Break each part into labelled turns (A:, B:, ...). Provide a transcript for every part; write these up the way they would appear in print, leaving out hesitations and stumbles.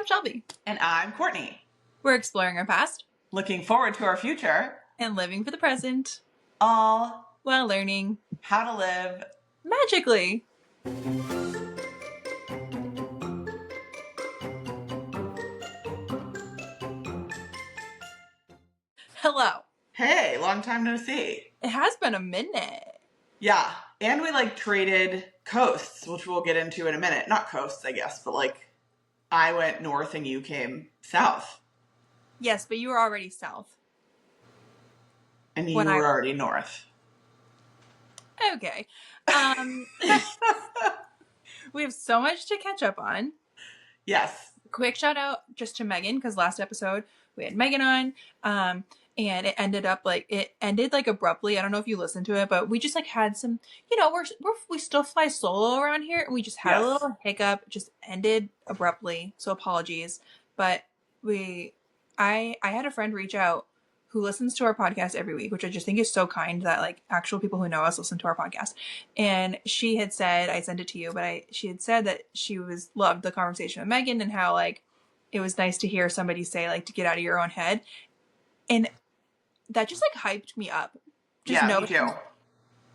A: I'm Shelby.
B: And I'm Courtney.
A: We're exploring our past,
B: Looking forward to our future,
A: and living for the present,
B: all
A: while learning
B: how to live
A: magically. Hello.
B: Hey, long time no see.
A: It has been a minute.
B: Yeah, and we traded coasts, which we'll get into in a minute. Not coasts, I guess, but I went north and you came south.
A: Yes, but you were already south.
B: And you were already north.
A: Okay. We have so much to catch up on.
B: Yes.
A: Quick shout out just to Meghan, because last episode we had Meghan on, and it ended abruptly. I don't know if you listened to it, but we just had some, we still fly solo around here, and we just had a little hiccup. It just ended abruptly, so apologies. But I had a friend reach out who listens to our podcast every week, which I just think is so kind that actual people who know us listen to our podcast. And she had said, I sent it to you, but she had said that she loved the conversation with Meghan, and how it was nice to hear somebody say to get out of your own head. And that just hyped me up. Just
B: me too.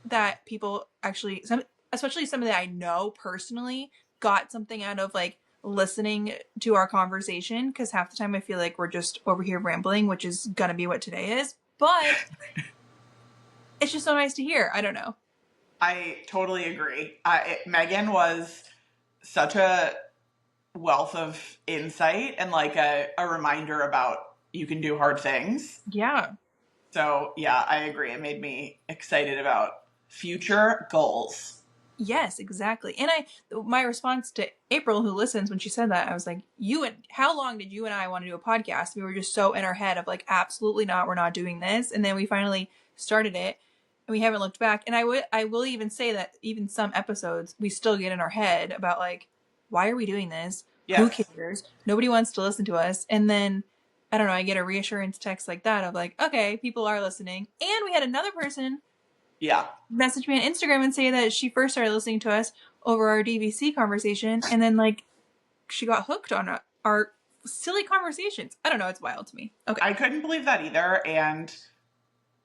A: That people actually, especially somebody that I know personally, got something out of listening to our conversation, because half the time I feel we're just over here rambling, which is gonna be what today is, but it's just so nice to hear. I don't know.
B: I totally agree. Meghan was such a wealth of insight and a reminder about you can do hard things.
A: Yeah.
B: So yeah, I agree. It made me excited about future goals.
A: Yes, exactly. And my response to April, who listens, when she said that, I was like, how long did you and I want to do a podcast? We were just so in our head of absolutely not, we're not doing this. And then we finally started it, and we haven't looked back. And I will even say that even some episodes, we still get in our head about why are we doing this? Yes. Who cares? Nobody wants to listen to us. And then, I don't know, I get a reassurance text like that of okay, people are listening. And we had another person message me on Instagram and say that she first started listening to us over our DVC conversation, and then she got hooked on our silly conversations. I don't know, it's wild to me. Okay.
B: I couldn't believe that either. And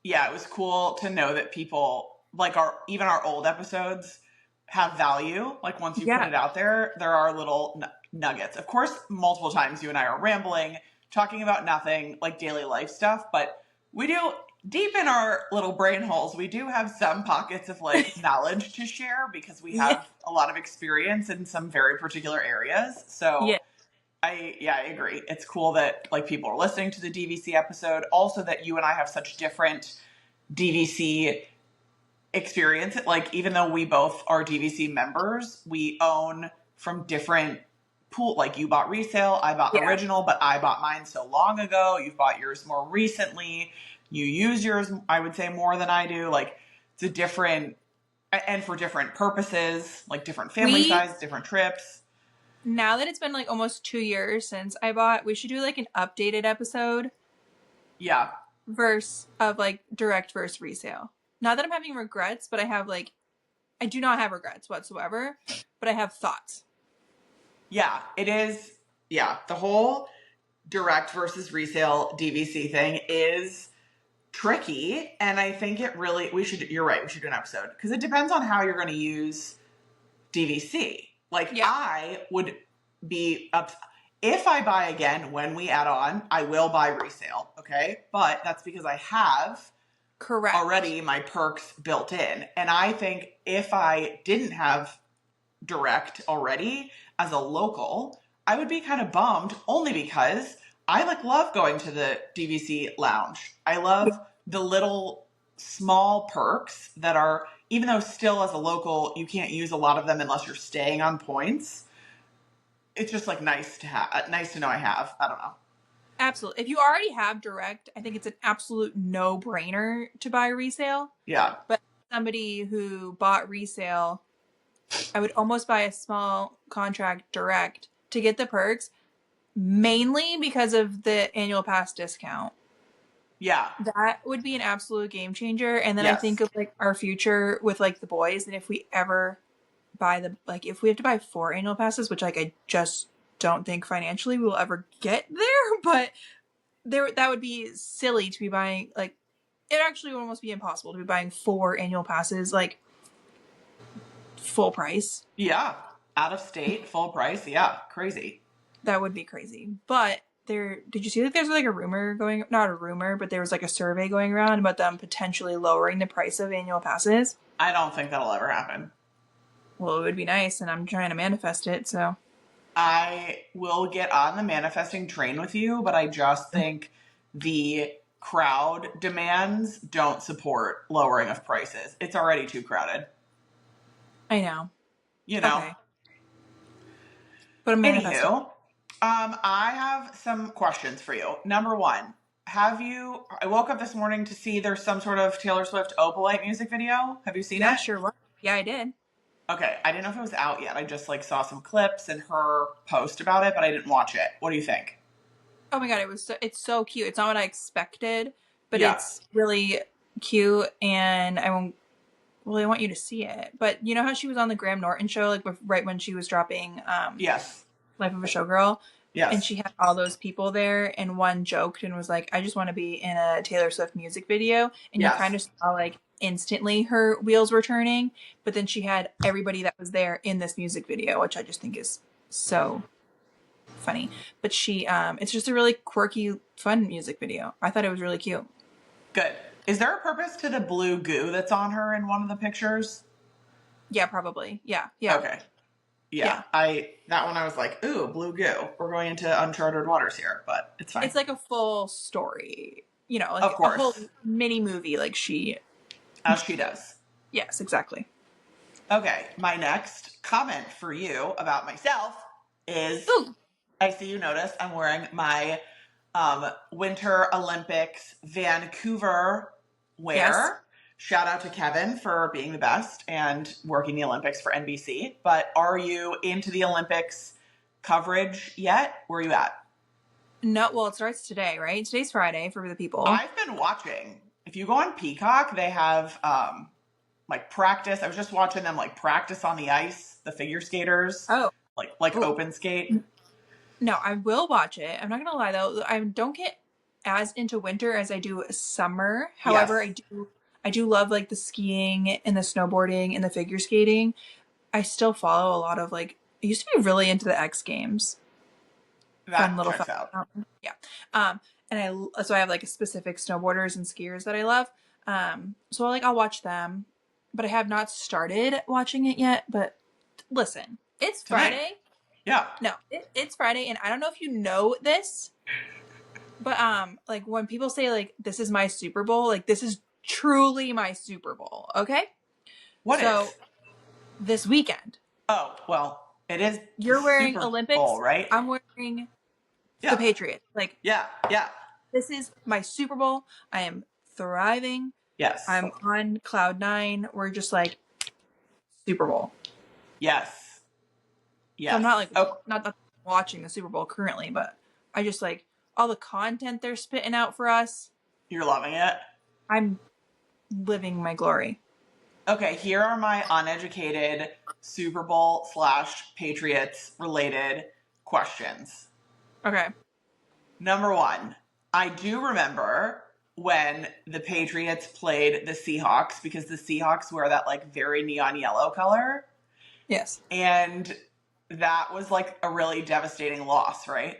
B: yeah, it was cool to know that people even our old episodes have value. Once you put it out there are little nuggets. Of course, multiple times you and I are rambling, talking about nothing, daily life stuff, but we do, deep in our little brain holes, we do have some pockets of knowledge to share, because we have a lot of experience in some very particular areas. So I agree. It's cool that people are listening to the DVC episode. Also that you and I have such different DVC experience. Even though we both are DVC members, we own from different pool. You bought resale, I bought original, but I bought mine so long ago. You've bought yours more recently. You use yours, I would say, more than I do. It's a different, and for different purposes, different family size, different trips.
A: Now that it's been almost 2 years since I bought, we should do an updated episode.
B: Yeah.
A: Of direct versus resale. Not that I'm having regrets, but I have I do not have regrets whatsoever, but I have thoughts.
B: Yeah, it is. Yeah, the whole direct versus resale DVC thing is tricky, and I think you're right, we should do an episode, because it depends on how you're going to use DVC. I would be if I buy again, when we add on, I will buy resale, okay? But that's because I have already my perks built in. And I think if I didn't have direct already as a local, I would be kind of bummed, only because I love going to the DVC lounge. I love the little small perks that are, even though still as a local, you can't use a lot of them unless you're staying on points. It's just nice to know I have. I don't know.
A: Absolutely. If you already have direct, I think it's an absolute no-brainer to buy resale.
B: Yeah.
A: But somebody who bought resale, I would almost buy a small contract direct to get the perks, mainly because of the annual pass discount.
B: Yeah.
A: That would be an absolute game changer. And then I think of our future with the boys, and if we ever buy if we have to buy 4 annual passes, which I just don't think financially we'll ever get there, but that would be silly to be buying, like, it actually would almost be impossible to be buying 4 annual passes, like, full price.
B: Yeah. Out of state, full price. Yeah. Crazy.
A: That would be crazy. But did you see that there's like a rumor going, not a rumor, but there was like a survey going around about them potentially lowering the price of annual passes?
B: I don't think that'll ever happen.
A: Well, it would be nice, and I'm trying to manifest it, so.
B: I will get on the manifesting train with you, but I just think the crowd demands don't support lowering of prices. It's already too crowded.
A: I know.
B: You know?
A: Okay. But I'm manifesting.
B: Anywho, I have some questions for you. Number one, I woke up this morning to see there's some sort of Taylor Swift Opalite music video. Have you seen it?
A: Yeah, sure was. Yeah, I did.
B: Okay, I didn't know if it was out yet. I just like saw some clips and her post about it, but I didn't watch it. What do you think?
A: Oh my god, it's so cute. It's not what I expected, but
B: Yeah.
A: it's really cute, and I want you to see it. But you know how she was on the Graham Norton show, like right when she was dropping
B: Yes.
A: Life of a Showgirl?
B: Yes.
A: And she had all those people there, and one joked and was like, I just want to be in a Taylor Swift music video. And
B: Yes.
A: you kind of saw like instantly her wheels were turning, but then she had everybody that was there in this music video, which I just think is so funny. But it's just a really quirky, fun music video. I thought it was really cute.
B: Good. Is there a purpose to the blue goo that's on her in one of the pictures?
A: Yeah, probably. Yeah.
B: Okay. Yeah. That one I was like, ooh, blue goo. We're going into uncharted waters here, but it's fine.
A: It's like a full story, like
B: of course.
A: a whole mini movie, like
B: as she does.
A: Yes, exactly.
B: Okay, my next comment for you about myself is,
A: Ooh.
B: I see you noticed I'm wearing my Winter Olympics Vancouver wear.
A: Yes.
B: Shout out to Kevin for being the best and working the Olympics for NBC. But are you into the Olympics coverage yet? Where are you at?
A: No, well, it starts today, right? Today's Friday for the people.
B: I've been watching. If you go on Peacock, they have like practice. I was just watching them like practice on the ice, the figure skaters.
A: Oh.
B: Like open skate.
A: No, I will watch it. I'm not going to lie, though. I don't get as into winter as I do summer. However,
B: Yes.
A: I do love like the skiing and the snowboarding and the figure skating. I still follow a lot of like, I used to be really into the X Games.
B: That checks out.
A: Yeah. So I have like specific snowboarders and skiers that I love. So I'll watch them, but I have not started watching it yet. But listen, it's
B: Tonight.
A: Friday.
B: Yeah.
A: No, it's Friday, and I don't know if you know this, but like when people say like this is my Super Bowl, like this is truly my Super Bowl. Okay.
B: What is?
A: This weekend.
B: Oh well, it is.
A: You're wearing
B: Super
A: Olympics,
B: Bowl, right?
A: I'm wearing the Patriots. Like
B: yeah.
A: This is my Super Bowl. I am thriving.
B: Yes.
A: I'm on cloud 9. We're just like Super Bowl.
B: Yes.
A: So I'm not like not watching the Super Bowl currently, but I just like all the content they're spitting out for us.
B: You're loving it.
A: I'm living my glory.
B: Okay, here are my uneducated Super Bowl / Patriots related questions.
A: Okay.
B: Number one, I do remember when the Patriots played the Seahawks because the Seahawks wear that like very neon yellow color.
A: Yes.
B: And that was like a really devastating loss, right?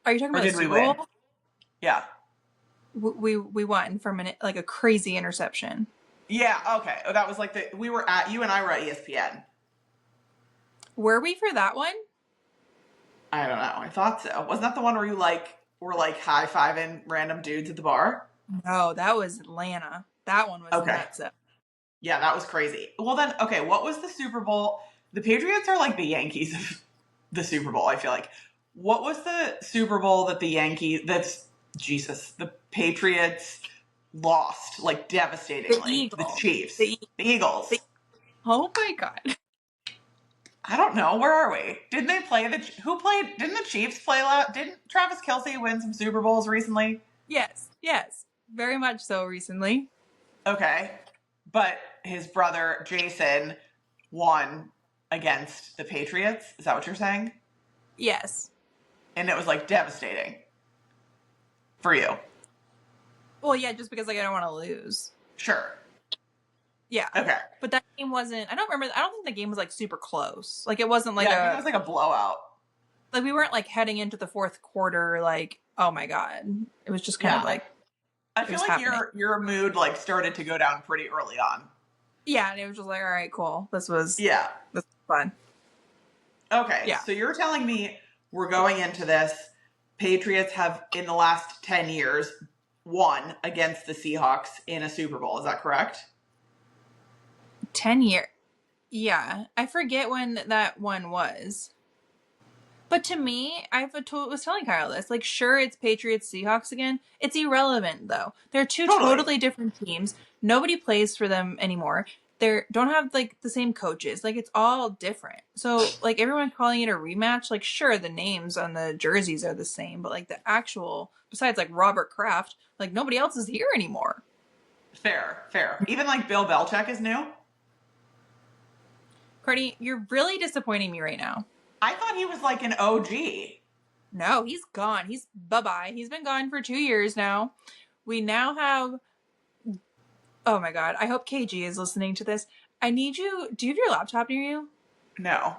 A: Are you talking about the Super Bowl?
B: Yeah.
A: We won from like a crazy interception.
B: Yeah, okay. That was like you and I were at ESPN.
A: Were we for that one?
B: I don't know. I thought so. Wasn't that the one where you were high-fiving random dudes at the bar?
A: No, that was Atlanta. That one was nuts.
B: Yeah, that was crazy. Well then, okay, what was the Super Bowl? The Patriots are like the Yankees of the Super Bowl, I feel like. What was the Super Bowl that the Patriots lost, like, devastatingly? The Chiefs. The Eagles.
A: Oh my God.
B: I don't know. Where are we? Didn't they play didn't the Chiefs play didn't Travis Kelce win some Super Bowls recently?
A: Yes. Very much so recently.
B: Okay. But his brother, Jason, won against the Patriots. Is that what you're saying?
A: Yes.
B: And it was like devastating for you.
A: Well, yeah, just because like I don't want to lose.
B: Sure.
A: Yeah.
B: Okay.
A: But that game wasn't. I don't think the game was like super close. Like it wasn't like
B: I think it was like a blowout.
A: Like we weren't like heading into the fourth quarter like, oh my god. It was just kind of like
B: I feel like your mood like started to go down pretty early on.
A: Yeah, and it was just like, all right, cool. This was fun.
B: Okay. Yeah. So you're telling me we're going into this. Patriots have in the last 10 years won against the Seahawks in a Super Bowl. Is that correct?
A: 10 years. Yeah. I forget when that one was. But to me, was telling Kyle this. Like, sure, it's Patriots Seahawks again. It's irrelevant, though. They're two totally different teams. Nobody plays for them anymore. They don't have, like, the same coaches. Like, it's all different. So, like, everyone calling it a rematch, like, sure, the names on the jerseys are the same. But, like, the actual, besides, like, Robert Kraft, like, nobody else is here anymore.
B: Fair. Even, like, Bill Belichick is new?
A: Courtney, you're really disappointing me right now.
B: I thought he was like an OG.
A: No, he's gone. He's bye-bye. He's been gone for 2 years now. We now have... Oh my god. I hope KG is listening to this. I need you... Do you have your laptop near you?
B: No.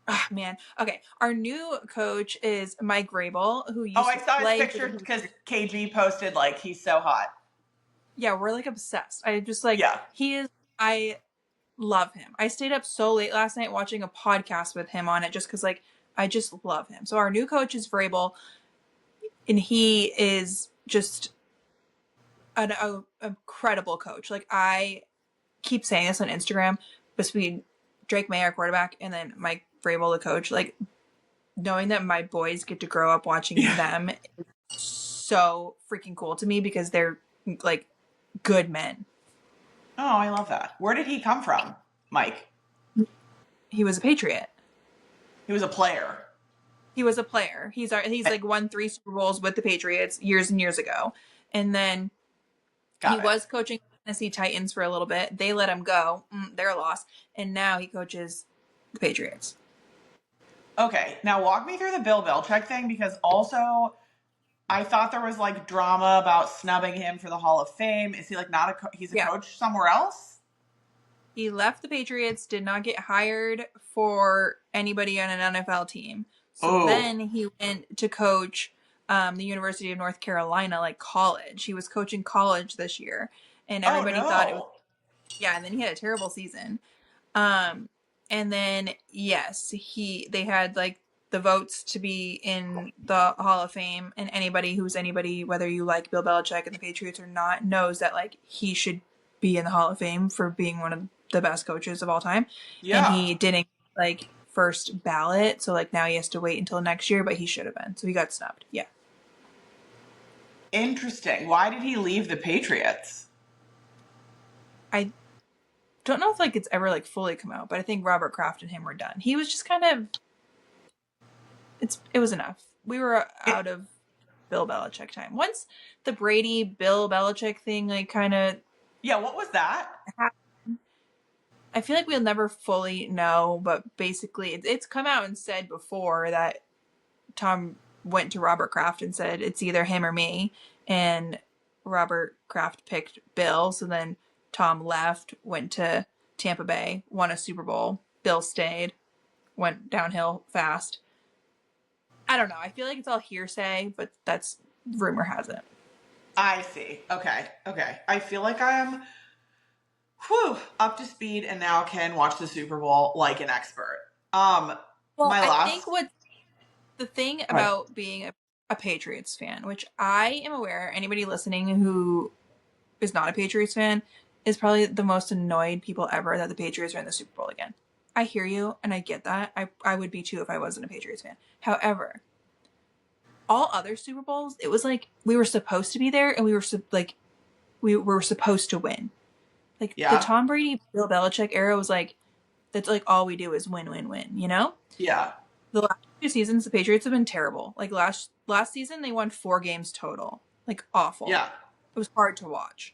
A: Oh, man. Okay. Our new coach is Mike Vrabel, who used to
B: I saw his picture because KG posted, like, he's so hot.
A: Yeah, we're, like, obsessed. I just, like... Yeah. He is... I love him. I stayed up so late last night watching a podcast with him on it just because, like, I just love him. So our new coach is Vrabel, and he is just an incredible coach. Like, I keep saying this on Instagram, between Drake May, our quarterback, and then Mike Vrabel, the coach, like, knowing that my boys get to grow up watching them is so freaking cool to me because they're, like, good men.
B: Oh, I love that. Where did he come from, Mike?
A: He was a Patriot.
B: He was a player.
A: He's like won 3 Super Bowls with the Patriots years and years ago. And then he was coaching the Tennessee Titans for a little bit. They let him go. They're a loss. And now he coaches the Patriots.
B: Okay. Now walk me through the Bill Belichick thing, because also I thought there was like drama about snubbing him for the Hall of Fame. Is he like he's a coach somewhere else?
A: He left the Patriots, did not get hired for anybody on an NFL team. So then he went to coach the University of North Carolina, like college. He was coaching college this year. And everybody thought it was... Yeah, and then he had a terrible season. And then, yes, they had like the votes to be in the Hall of Fame, and anybody who's anybody, whether you like Bill Belichick and the Patriots or not, knows that like he should be in the Hall of Fame for being one of the best coaches of all time. Yeah. And he didn't like first ballot, so like now he has to wait until next year, but he should have been. So he got snubbed. Yeah.
B: Interesting. Why did he leave the Patriots?
A: I don't know if like it's ever like fully come out, but I think Robert Kraft and him were done. He was just kind of... It was enough. We were out of Bill Belichick time. Once the Brady Bill Belichick thing, like, kind of...
B: Yeah, what was that?
A: I feel like we'll never fully know, but basically it's come out and said before that Tom went to Robert Kraft and said, it's either him or me. And Robert Kraft picked Bill. So then Tom left, went to Tampa Bay, won a Super Bowl. Bill stayed, went downhill fast. I don't know. I feel like it's all hearsay, but that's... rumor has it.
B: I see. Okay. I feel like I'm up to speed and now can watch the Super Bowl like an expert.
A: I think what the thing about being a Patriots fan, which I am aware anybody listening who is not a Patriots fan is probably the most annoyed people ever that the Patriots are in the Super Bowl again. I hear you, and I get that. I would be too if I wasn't a Patriots fan. However, all other Super Bowls, it was like we were supposed to be there, and we were supposed to win. Like the Tom Brady, Bill Belichick era was like, that's like all we do is win, win, win. You know?
B: Yeah.
A: The last 2 seasons, the Patriots have been terrible. Like last season, they won 4 games total. Like awful.
B: Yeah.
A: It was hard to watch.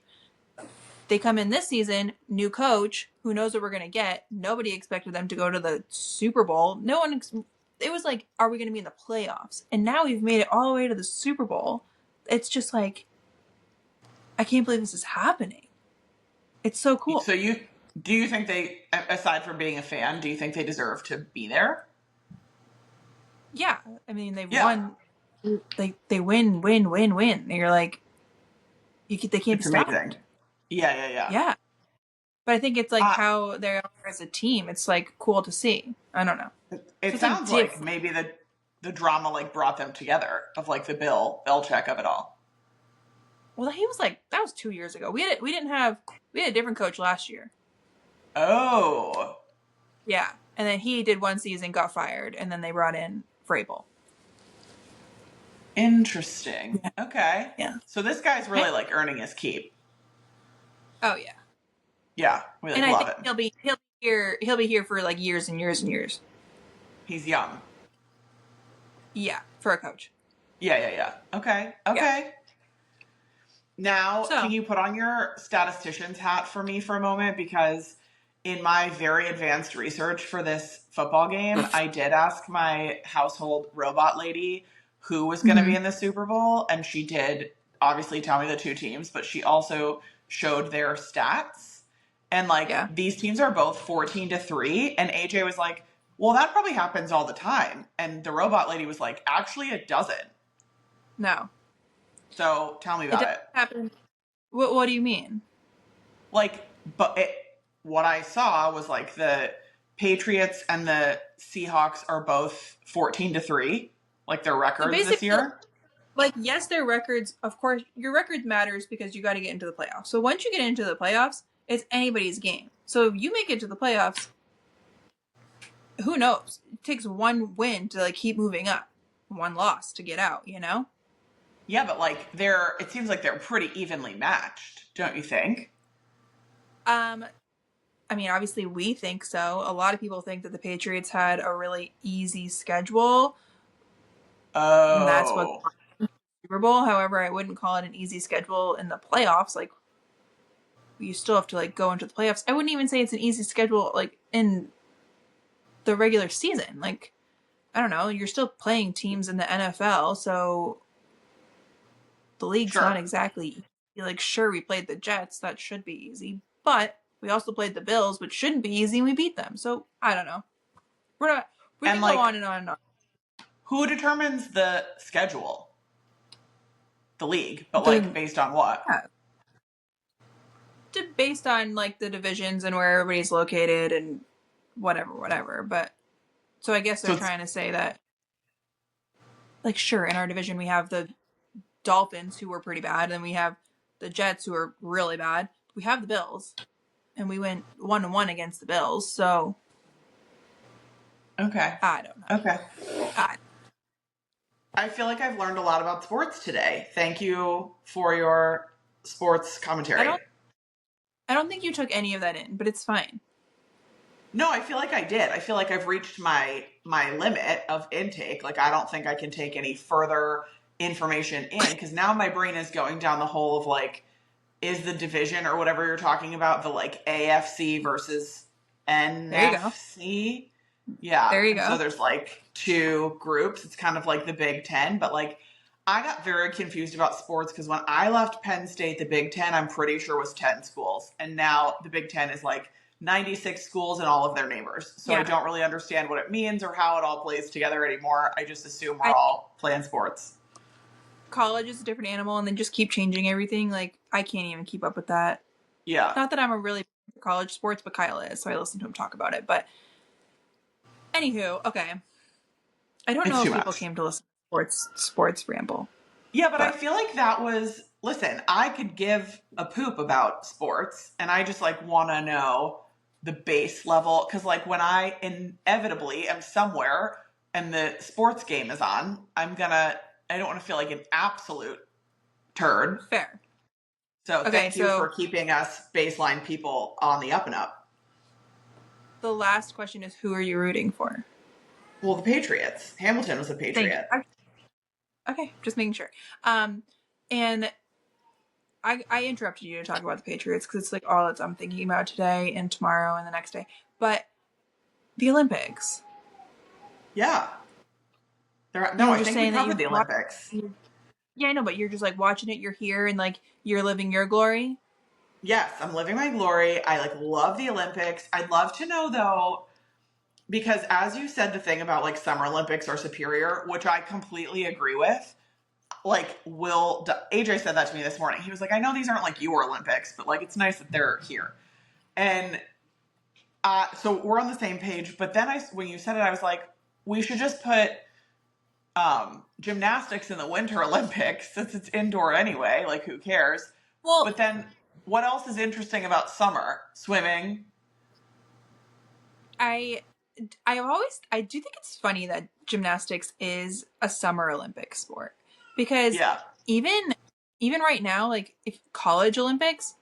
A: They come in this season, new coach, who knows what we're going to get. Nobody expected them to go to the Super Bowl. No one, it was like, are we going to be in the playoffs? And now we've made it all the way to the Super Bowl. It's just like, I can't believe this is happening. It's so cool.
B: So do you think they, aside from being a fan, do you think they deserve to be there?
A: Yeah. I mean, they've won. They win. And you're like, they can't be stopped.
B: Amazing. Yeah.
A: Yeah. But I think it's like how they are as a team. It's like cool to see. I don't know.
B: It sounds like maybe the drama like brought them together of like the Bill Belichick of it all.
A: Well, he was like, that was 2 years ago. We had a different coach last year.
B: Oh.
A: Yeah. And then he did one season, got fired, and then they brought in Vrabel.
B: Interesting.
A: Yeah.
B: Okay.
A: Yeah.
B: So this guy's really like earning his keep.
A: Oh yeah.
B: Yeah, we like,
A: and
B: love
A: I think
B: it.
A: He'll be here for like years and years and years.
B: He's young.
A: Yeah, for a coach.
B: Yeah. Okay. Yeah. Now, can you put on your statistician's hat for me for a moment? Because in my very advanced research for this football game, I did ask my household robot lady who was going to be in the Super Bowl, and she did obviously tell me the two teams, but she also showed their stats. And like these teams are both 14-3, and AJ was like, well, that probably happens all the time. And the robot lady was like, actually, it doesn't.
A: No.
B: So tell me about it.
A: Happen. What do you mean?
B: Like, what I saw was like the Patriots and the Seahawks are both 14-3, like their records this year.
A: Like, yes, their records, of course, your record matters because you got to get into the playoffs. So once you get into the playoffs, it's anybody's game. So if you make it to the playoffs, who knows? It takes one win to like keep moving up, one loss to get out, you know?
B: Yeah, but like it seems like they're pretty evenly matched, don't you think?
A: I mean, obviously we think so. A lot of people think that the Patriots had a really easy schedule.
B: Oh.
A: And that's what Super Bowl. However, I wouldn't call it an easy schedule in the playoffs. Like, you still have to like go into the playoffs. I wouldn't even say it's an easy schedule like in the regular season. Like, I don't know, you're still playing teams in the NFL, so the league's not exactly like, sure, we played the Jets, that should be easy, but we also played the Bills, which shouldn't be easy, and we beat them. So I don't know. We can go on and on and on.
B: Who determines the schedule? The league, but like based on what?
A: Yeah. Based on like the divisions and where everybody's located and whatever. But so I guess they're trying to say that, like, sure, in our division we have the Dolphins, who were pretty bad, and we have the Jets, who are really bad. We have the Bills, and we went 1-1 against the Bills. So
B: okay,
A: I don't know.
B: Okay, I feel like I've learned a lot about sports today. Thank you for your sports commentary.
A: I don't think you took any of that in, but it's fine.
B: No, I feel like I did. I feel like I've reached my limit of intake. Like, I don't think I can take any further information in, because now my brain is going down the hole of like, is the division or whatever you're talking about the like AFC versus NFC?
A: There you go.
B: Yeah.
A: There you go.
B: So there's like two groups. It's kind of like the Big Ten, but like I got very confused about sports because when I left Penn State, the Big Ten, I'm pretty sure was 10 schools. And now the Big Ten is like 96 schools and all of their neighbors. So I don't really understand what it means or how it all plays together anymore. I just assume we're all playing sports.
A: College is a different animal, and then just keep changing everything. Like, I can't even keep up with that.
B: Yeah.
A: Not that I'm a really big college sports, but Kyle is, so I listen to him talk about it. But anywho, okay. I don't know if people came to listen to sports ramble.
B: Yeah, but I feel like that was, listen, I could give a poop about sports, and I just like want to know the base level, because like when I inevitably am somewhere and the sports game is on, I don't want to feel like an absolute turd.
A: Fair.
B: So thank you for keeping us baseline people on the up and up.
A: The last question is, who are you rooting for?
B: Well, the Patriots. Hamilton was a Patriot.
A: Okay, just making sure. And I interrupted you to talk about the Patriots because it's like all that I'm thinking about today and tomorrow and the next day. But the Olympics.
B: Yeah.
A: You
B: No,
A: were
B: I
A: just
B: think we
A: saying that
B: covered the Olympics.
A: Yeah, I know, but you're just like watching it, you're here, and like you're living your glory.
B: Yes, I'm living my glory. I like love the Olympics. I'd love to know though, because as you said, the thing about like Summer Olympics are superior, which I completely agree with. Like AJ said that to me this morning. He was like, I know these aren't like your Olympics, but like it's nice that they're here. And so we're on the same page. But then when you said it, I was like, we should just put gymnastics in the Winter Olympics since it's indoor anyway. Like who cares?
A: Well,
B: But then what else is interesting about summer? Swimming.
A: I do think it's funny that gymnastics is a Summer Olympic sport because
B: Yeah.
A: even right now, like if college Olympics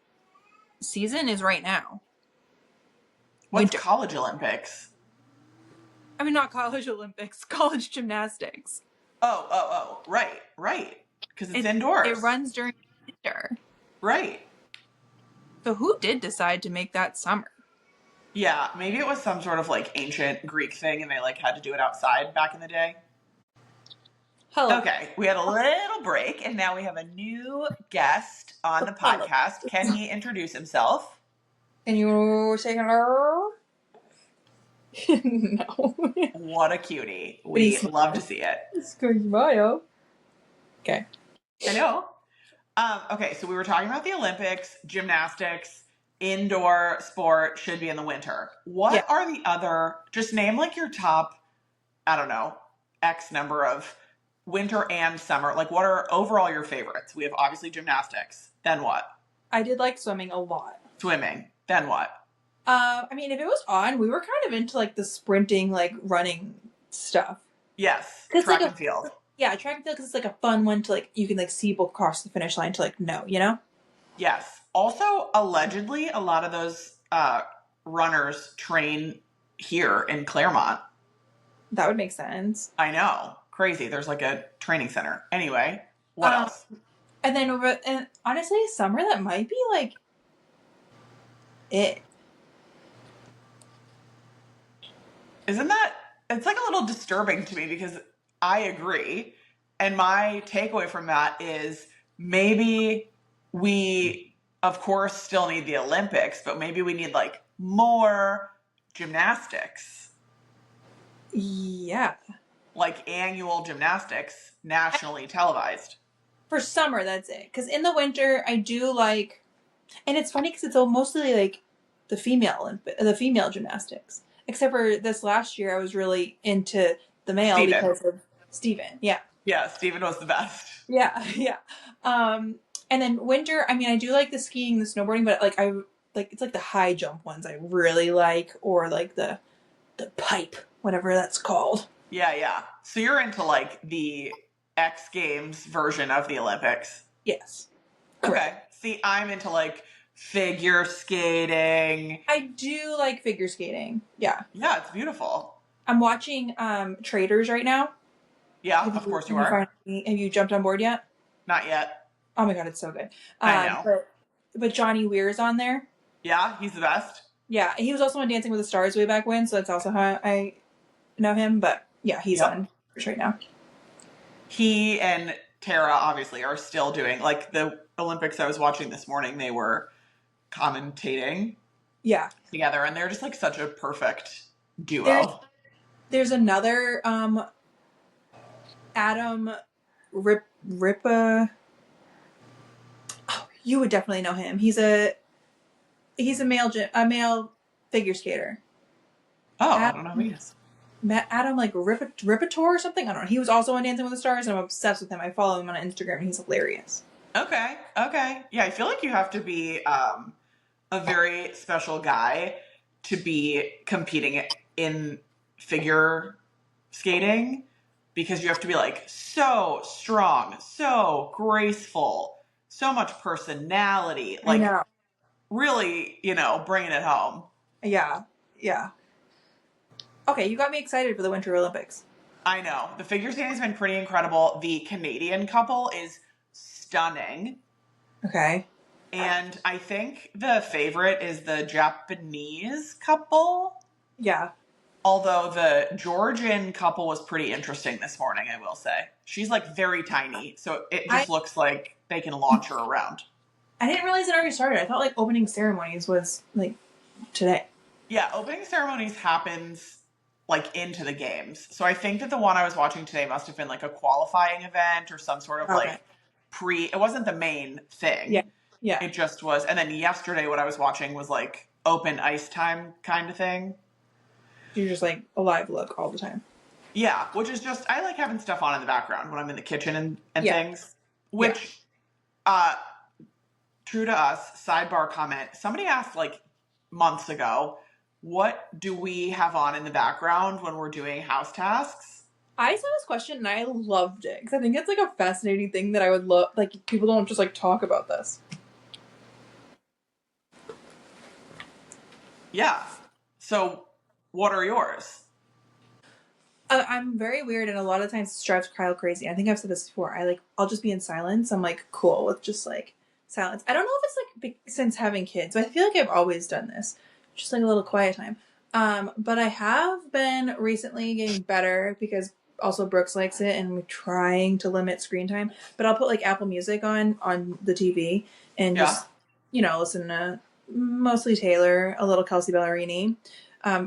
A: season is right now.
B: What's
A: Winter.
B: college Olympics?
A: I mean, not college Olympics, college gymnastics.
B: Oh, right. Because it's indoors.
A: It runs during winter.
B: Right.
A: So who did decide to make that summer?
B: Yeah, maybe it was some sort of like ancient Greek thing and they like had to do it outside back in the day.
A: Hello.
B: Okay, we had a little break and now we have a new guest on the podcast. Can he introduce himself?
A: Can you say hello? No.
B: What a cutie. We love to see it.
A: It's going smile. Okay.
B: I know. Okay, so we were talking about the Olympics, gymnastics, indoor sport should be in the winter. What are the other, just name like your top, I don't know, X number of winter and summer. Like what are overall your favorites? We have obviously gymnastics. Then what?
A: I did like swimming a lot.
B: Swimming. Then what?
A: I mean, if it was on, we were kind of into like the sprinting, like running stuff.
B: Yes. Track and field.
A: Yeah, track and field because it's like a fun one to like, you can like see people cross the finish line to like know, you know?
B: Yes. Also, allegedly, a lot of those runners train here in Claremont.
A: That would make sense.
B: I know. Crazy. There's like a training center. Anyway, what else?
A: And then and honestly, summer, that might be like it.
B: Isn't that, it's like a little disturbing to me because I agree. And my takeaway from that is maybe we, of course, still need the Olympics, but maybe we need like more gymnastics.
A: Yeah.
B: Like annual gymnastics, nationally televised.
A: For summer, that's it. Because in the winter, I do like, and it's funny because it's mostly like the female gymnastics. Except for this last year, I was really into the male because of Steven. Yeah.
B: Yeah, Steven was the best.
A: Yeah. And then winter, I mean, I do like the skiing, the snowboarding, but like it's like the high jump ones I really like, or like the pipe, whatever that's called.
B: Yeah. So you're into like the X Games version of the Olympics.
A: Yes.
B: Correct. Okay. See, I'm into like figure skating.
A: I do like figure skating. Yeah.
B: Yeah, it's beautiful.
A: I'm watching Traders right now.
B: Yeah, of course you are.
A: Have you jumped on board yet?
B: Not yet.
A: Oh my god, it's so good.
B: I know.
A: But Johnny Weir's on there.
B: Yeah, he's the best.
A: Yeah, he was also on Dancing with the Stars way back when, so that's also how I know him. But yeah, he's on right now.
B: He and Tara obviously are still doing, like the Olympics I was watching this morning, they were commentating together, and they're just like such a perfect duo.
A: There's another Adam Ripa. Oh, you would definitely know him. He's a male figure skater.
B: Oh, I don't know who he is.
A: Adam like Ripator or something. I don't know. He was also on Dancing with the Stars, and I'm obsessed with him. I follow him on Instagram, and he's hilarious.
B: Okay. Yeah, I feel like you have to be a very special guy to be competing in figure skating, because you have to be like so strong, so graceful, so much personality, like really, bringing it home.
A: Yeah. Okay, you got me excited for the Winter Olympics.
B: I know. The figure skating has been pretty incredible. The Canadian couple is stunning.
A: Okay.
B: And I think the favorite is the Japanese couple.
A: Yeah.
B: Although the Georgian couple was pretty interesting this morning, I will say. She's like very tiny, so it just looks like they can launch her around.
A: I didn't realize it already started. I thought like opening ceremonies was like today.
B: Yeah, opening ceremonies happens like into the games. So I think that the one I was watching today must have been like a qualifying event or some sort of like it wasn't the main thing.
A: Yeah. Yeah.
B: It just was. And then yesterday what I was watching was like open ice time kind of thing.
A: You're just like a live look all the time.
B: Yeah, which is just, I like having stuff on in the background when I'm in the kitchen and things. Which, true to us, sidebar comment, somebody asked like months ago, what do we have on in the background when we're doing house tasks?
A: I saw this question and I loved it because I think it's like a fascinating thing that I would love. Like, people don't just like talk about this.
B: Yeah. So, what are yours?
A: I'm very weird, and a lot of times it drives Kyle crazy. I think I've said this before. I'll just be in silence. I'm like cool with just like silence. I don't know if it's like since having kids, but I feel like I've always done this, just like a little quiet time. But I have been recently getting better because also Brooks likes it, and we're trying to limit screen time. But I'll put like Apple Music on the TV and just listen to mostly Taylor, a little Kelsey Ballerini.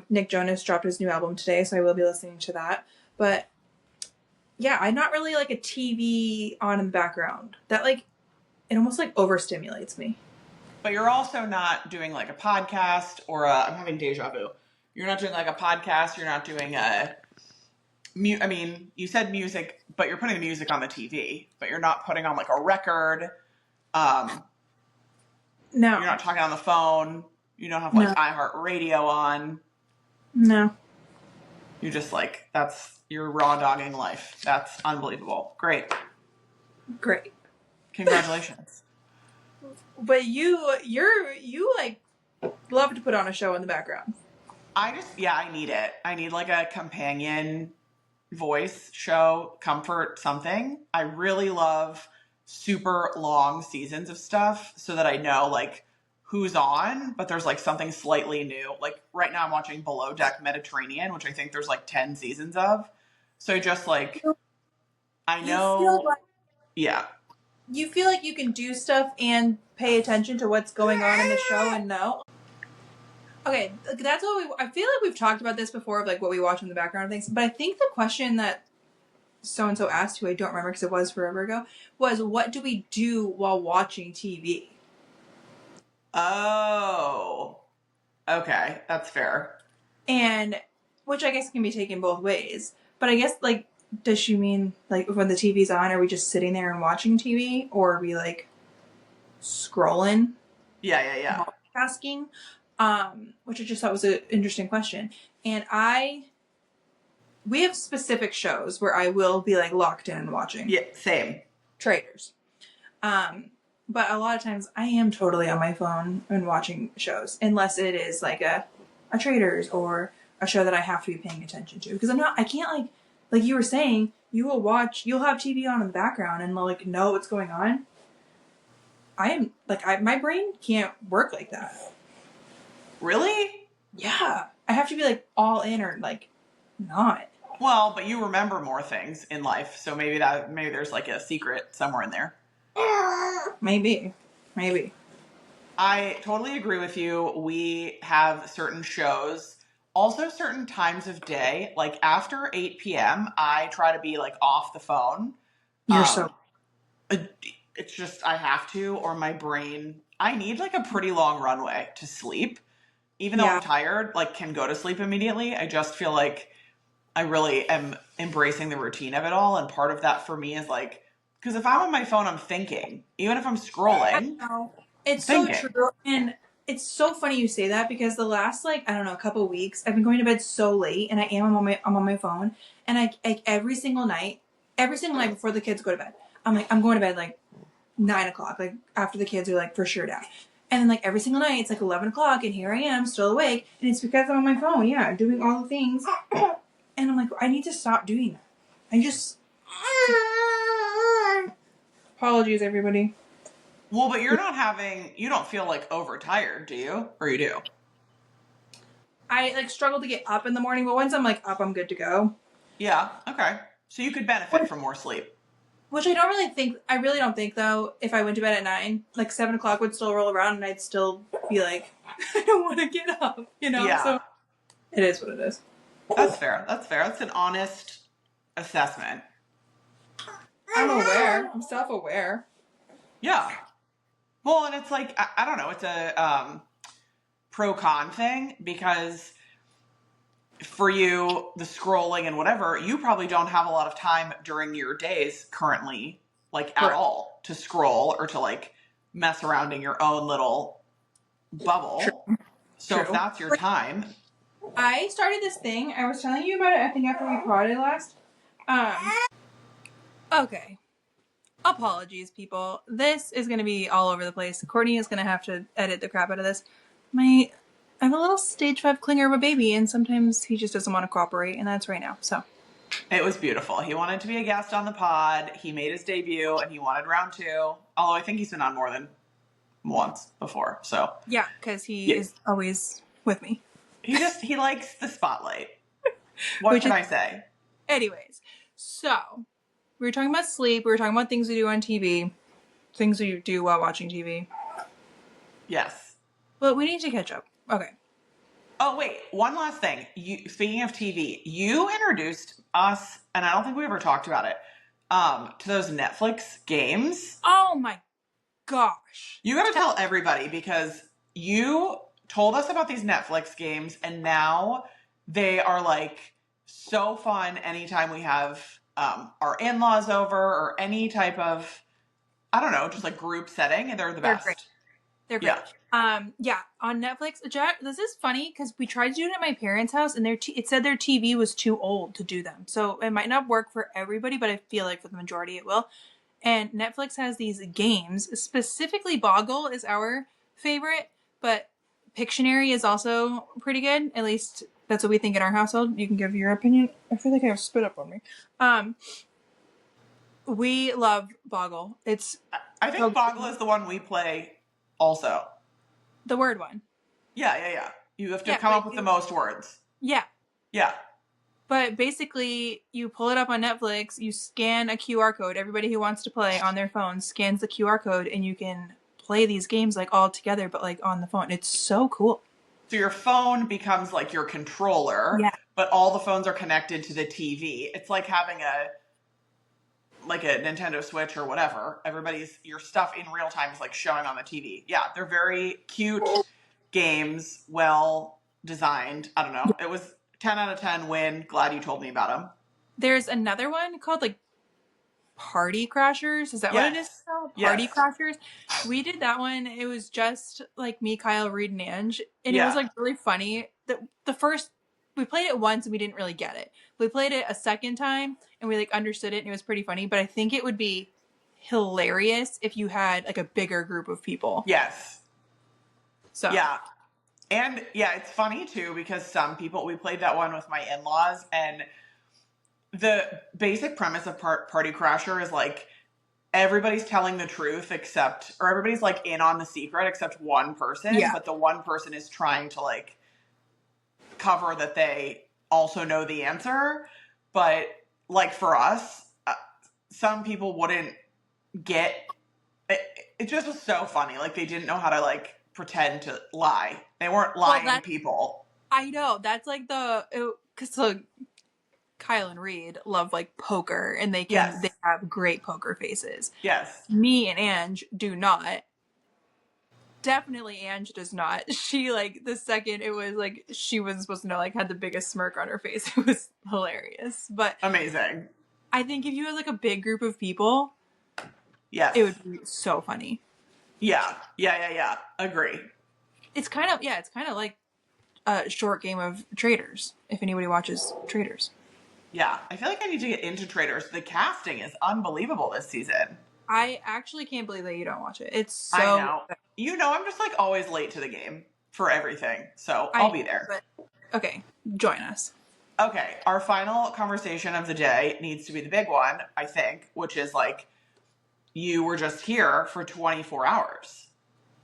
A: Nick Jonas dropped his new album today, so I will be listening to that. But yeah, I'm not really like a TV on in the background. That like, it almost like overstimulates me.
B: But you're also not doing like a podcast or I'm having deja vu. You're not doing like a podcast. You're not doing I mean, you said music, but you're putting music on the TV. But you're not putting on like a record. No. You're not talking on the phone. You don't have like iHeartRadio on.
A: No.
B: You just like, you're raw dogging life. That's unbelievable. Great. Congratulations.
A: But you like love to put on a show in the background.
B: I need it. I need like a companion voice show, comfort, something. I really love super long seasons of stuff so that I know like who's on, but there's like something slightly new. Like right now I'm watching Below Deck Mediterranean, which I think there's like 10 seasons of. So just like, I know.
A: You feel like you can do stuff and pay attention to what's going on in the show and know. Okay, that's what I feel like we've talked about this before of like what we watch in the background and things. But I think the question that so-and-so asked, who I don't remember because it was forever ago, was what do we do while watching TV?
B: Oh, okay. That's fair.
A: And, which I guess can be taken both ways. But I guess, like, does she mean, like, when the TV's on, are we just sitting there and watching TV? Or are we, like, scrolling?
B: Yeah.
A: Multitasking? Which I just thought was an interesting question. And we have specific shows where I will be, like, locked in and watching.
B: Yeah, same.
A: Traitors. But a lot of times I am totally on my phone and watching shows, unless it is like a Traitors or a show that I have to be paying attention to. Because I can't like you were saying, you'll have TV on in the background and like know what's going on. My brain can't work like that.
B: Really?
A: Yeah. I have to be like all in or like not.
B: Well, but you remember more things in life, so maybe there's like a secret somewhere in there.
A: Maybe.
B: I totally agree with you. We have certain shows, also certain times of day. Like after 8 p.m., I try to be like off the phone. It's just I have to, or my brain. I need like a pretty long runway to sleep. Even though I'm tired, like can go to sleep immediately. I just feel like I really am embracing the routine of it all. And part of that for me is like, because if I'm on my phone, I'm thinking. Even if I'm scrolling. I know.
A: It's so true. And it's so funny you say that because the last, like, I don't know, a couple of weeks, I've been going to bed so late and I'm on my phone. And I every single night before the kids go to bed, I'm like, I'm going to bed like 9 o'clock, like after the kids are like for sure down. And then like every single night, it's like 11 o'clock and here I am still awake. And it's because I'm on my phone. Yeah. Doing all the things. And I'm like, I need to stop doing that. Apologies, everybody.
B: Well, but you don't feel like overtired, do you? Or you do?
A: I like struggle to get up in the morning, but once I'm like up, I'm good to go.
B: Yeah. Okay. So you could benefit from more sleep.
A: Which I really don't think though, if I went to bed at 9, like 7 o'clock would still roll around and I'd still be like, I don't want to get up, you know?
B: Yeah.
A: So it is what it is.
B: That's fair. That's fair. That's an honest assessment.
A: I'm aware. I'm self-aware.
B: Yeah. Well, and it's like, I don't know, it's a pro-con thing because for you, the scrolling and whatever, you probably don't have a lot of time during your days currently, like at all, to scroll or to like mess around in your own little bubble.
A: True.
B: So if that's your time.
A: I started this thing. I was telling you about it, I think, after we potted last. Okay. Apologies, people. This is going to be all over the place. Courtney is going to have to edit the crap out of this. I have a little stage 5 clinger of a baby, and sometimes he just doesn't want to cooperate, and that's right now. So
B: it was beautiful. He wanted to be a guest on the pod. He made his debut, and he wanted round 2. Although I think he's been on more than once before. So
A: yeah, because he is always with me.
B: He likes the spotlight. What can I say?
A: Anyways, so we were talking about sleep. We were talking about things we do on TV, things we do while watching TV.
B: Yes.
A: But we need to catch up. Okay.
B: Oh, wait. One last thing. Speaking of TV, you introduced us, and I don't think we ever talked about it, to those Netflix games.
A: Oh my gosh.
B: You got to tell everybody because you told us about these Netflix games, and now they are like so fun anytime we have our in-laws over or any type of, I don't know, just like group setting, and they're the best.
A: Great. They're great. Yeah, on Netflix. This is funny because we tried to do it at my parents' house, and it said their TV was too old to do them. So it might not work for everybody, but I feel like for the majority it will. And Netflix has these games. Specifically, Boggle is our favorite, but Pictionary is also pretty good. At least that's what we think in our household. You can give your opinion. I feel like I have spit up on me. We love Boggle.
B: I think Boggle is the one we play also.
A: The word one.
B: Yeah. You have to come up with the most words.
A: Yeah.
B: Yeah.
A: But basically, you pull it up on Netflix, you scan a QR code. Everybody who wants to play on their phone scans the QR code, and you can play these games like all together, but like on the phone. It's so cool.
B: So your phone becomes like your controller, but all the phones are connected to the TV. It's like having a Nintendo Switch or whatever. Your stuff in real time is like showing on the TV. Yeah, they're very cute games, well designed. I don't know. It was 10 out of 10 win. Glad you told me about them.
A: There's another one called like Party Crashers. Is that what it is called? Party Crashers. We did that one. It was just like me, Kyle, Reed, and Ange. And it was like really funny. We played it once and we didn't really get it. We played it a second time and we like understood it and it was pretty funny. But I think it would be hilarious if you had like a bigger group of people.
B: Yes.
A: So
B: yeah. And it's funny too because we played that one with my in-laws, and the basic premise of Party Crasher is like everybody's telling the truth or everybody's like in on the secret except one person, but the one person is trying to like cover that they also know the answer. But like for us, some people wouldn't get it. It just was so funny. Like they didn't know how to like pretend to lie. They weren't lying people. I
A: know. That's like because Kyle and Reed love like poker, and they have great poker faces.
B: Yes.
A: Me and Ange do not. Definitely Ange does not. She like the second it was like she was supposed to know, like had the biggest smirk on her face. It was hilarious. But
B: amazing.
A: I think if you had like a big group of people, it would be so funny.
B: Yeah. Agree.
A: It's kind of like a short game of Traders, if anybody watches Traders.
B: Yeah, I feel like I need to get into Traders. The casting is unbelievable this season.
A: I actually can't believe that you don't watch it. It's so...
B: I know. You know, I'm just like always late to the game for everything. So I'll be there.
A: But, okay, join us.
B: Okay, our final conversation of the day needs to be the big one, I think, which is like, you were just here for 24 hours.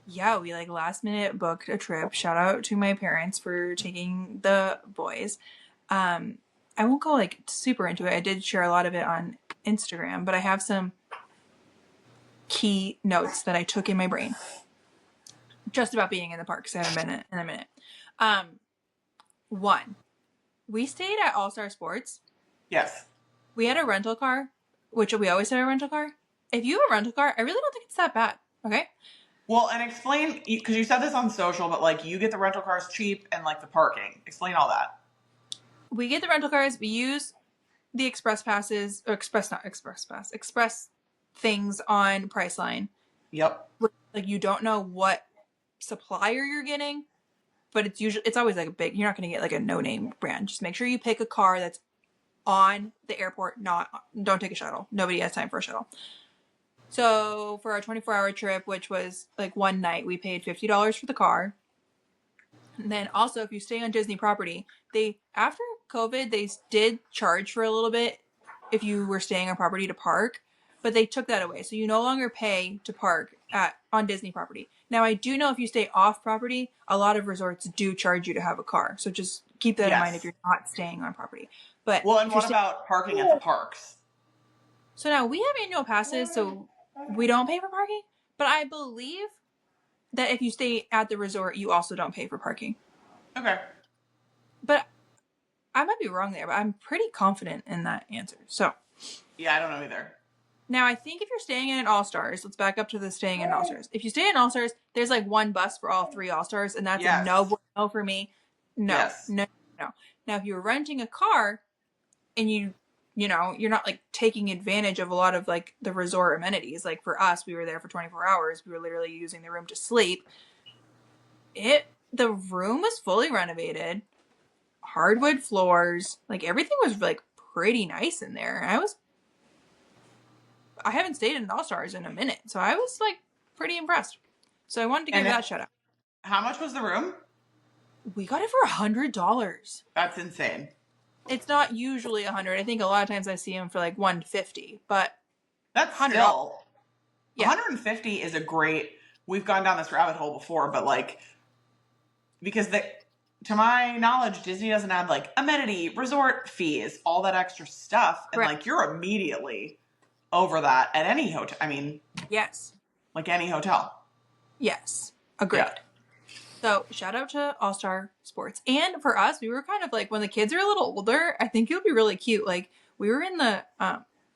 A: Yeah, we like last minute booked a trip. Shout out to my parents for taking the boys. I won't go like super into it. I did share a lot of it on Instagram, but I have some key notes that I took in my brain just about being in the parks. I haven't been in a minute. One, we stayed at All Star Sports.
B: Yes.
A: We had a rental car, which we always had a rental car. If you have a rental car, I really don't think it's that bad. Okay.
B: Well, and explain, because you said this on social, but like you get the rental cars cheap and like the parking. Explain all that.
A: We get the rental cars. We use the express passes, or express things on Priceline.
B: Yep.
A: Like you don't know what supplier you're getting, but it's always like you're not going to get like a no-name brand. Just make sure you pick a car that's on the airport, don't take a shuttle. Nobody has time for a shuttle. So for our 24-hour trip, which was like one night, we paid $50 for the car. And then also, if you stay on Disney property, after COVID, they did charge for a little bit if you were staying on property to park, but they took that away. So you no longer pay to park on Disney property. Now, I do know if you stay off property, a lot of resorts do charge you to have a car. So just keep that in mind if you're not staying on property. But
B: well, and what about parking at the parks?
A: So now we have annual passes, so we don't pay for parking. But I believe that if you stay at the resort, you also don't pay for parking.
B: Okay.
A: But I might be wrong there, but I'm pretty confident in that answer. So.
B: Yeah, I don't know either.
A: Now, I think if you're staying in an All-Stars, let's back up to the staying in All-Stars. If you stay in All-Stars, there's like one bus for all three All-Stars, and that's a no for me. No. Now, if you're renting a car and you're not like taking advantage of a lot of like the resort amenities. Like for us, we were there for 24 hours. We were literally using the room to sleep. The room was fully renovated, hardwood floors, like everything was like pretty nice in there. I haven't stayed in All-Stars in a minute, so I was like pretty impressed. So I wanted to give that a shout out.
B: How much was the room?
A: We got it for $100.
B: That's insane.
A: It's not usually 100. I think a lot of times I see them for like 150, but
B: that's still 150 is a great. We've gone down this rabbit hole before, but like because to my knowledge, Disney doesn't have like amenity, resort fees, all that extra stuff, and like you're immediately over that at any hotel. I mean,
A: yes,
B: like any hotel.
A: Yes, agreed. Yeah. So shout out to All Star Sports. And for us, we were kind of like, when the kids are a little older, I think it would be really cute. Like we were in the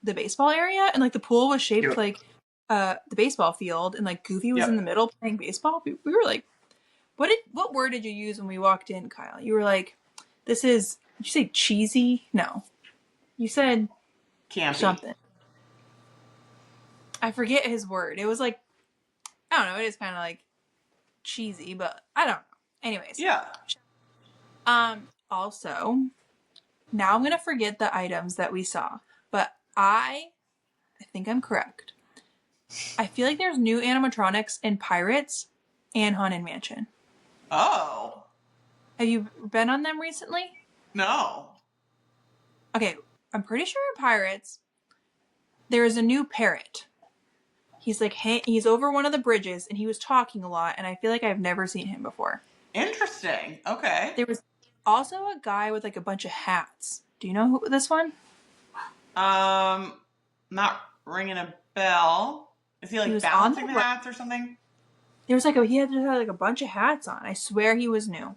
A: baseball area, and like the pool was shaped like the baseball field, and like Goofy was in the middle playing baseball. We were like, what word did you use when we walked in, Kyle? You were like, did you say cheesy? No. You said
B: campy.
A: Something. I forget his word. It was like, I don't know, it is kind of like cheesy, but I don't know. Anyways.
B: Yeah.
A: Also, now I'm gonna forget the items that we saw, but I think I'm correct. I feel like there's new animatronics in Pirates and Haunted Mansion.
B: Oh.
A: Have you been on them recently?
B: No.
A: Okay, I'm pretty sure in Pirates there is a new parrot. He's like, hey, he's over one of the bridges, and he was talking a lot, and I feel like I've never seen him before.
B: Interesting. Okay.
A: There was also a guy with like a bunch of hats. Do you know this one?
B: Not ringing a bell. Is he like balancing the hats or something?
A: There was he had like a bunch of hats on. I swear he was new.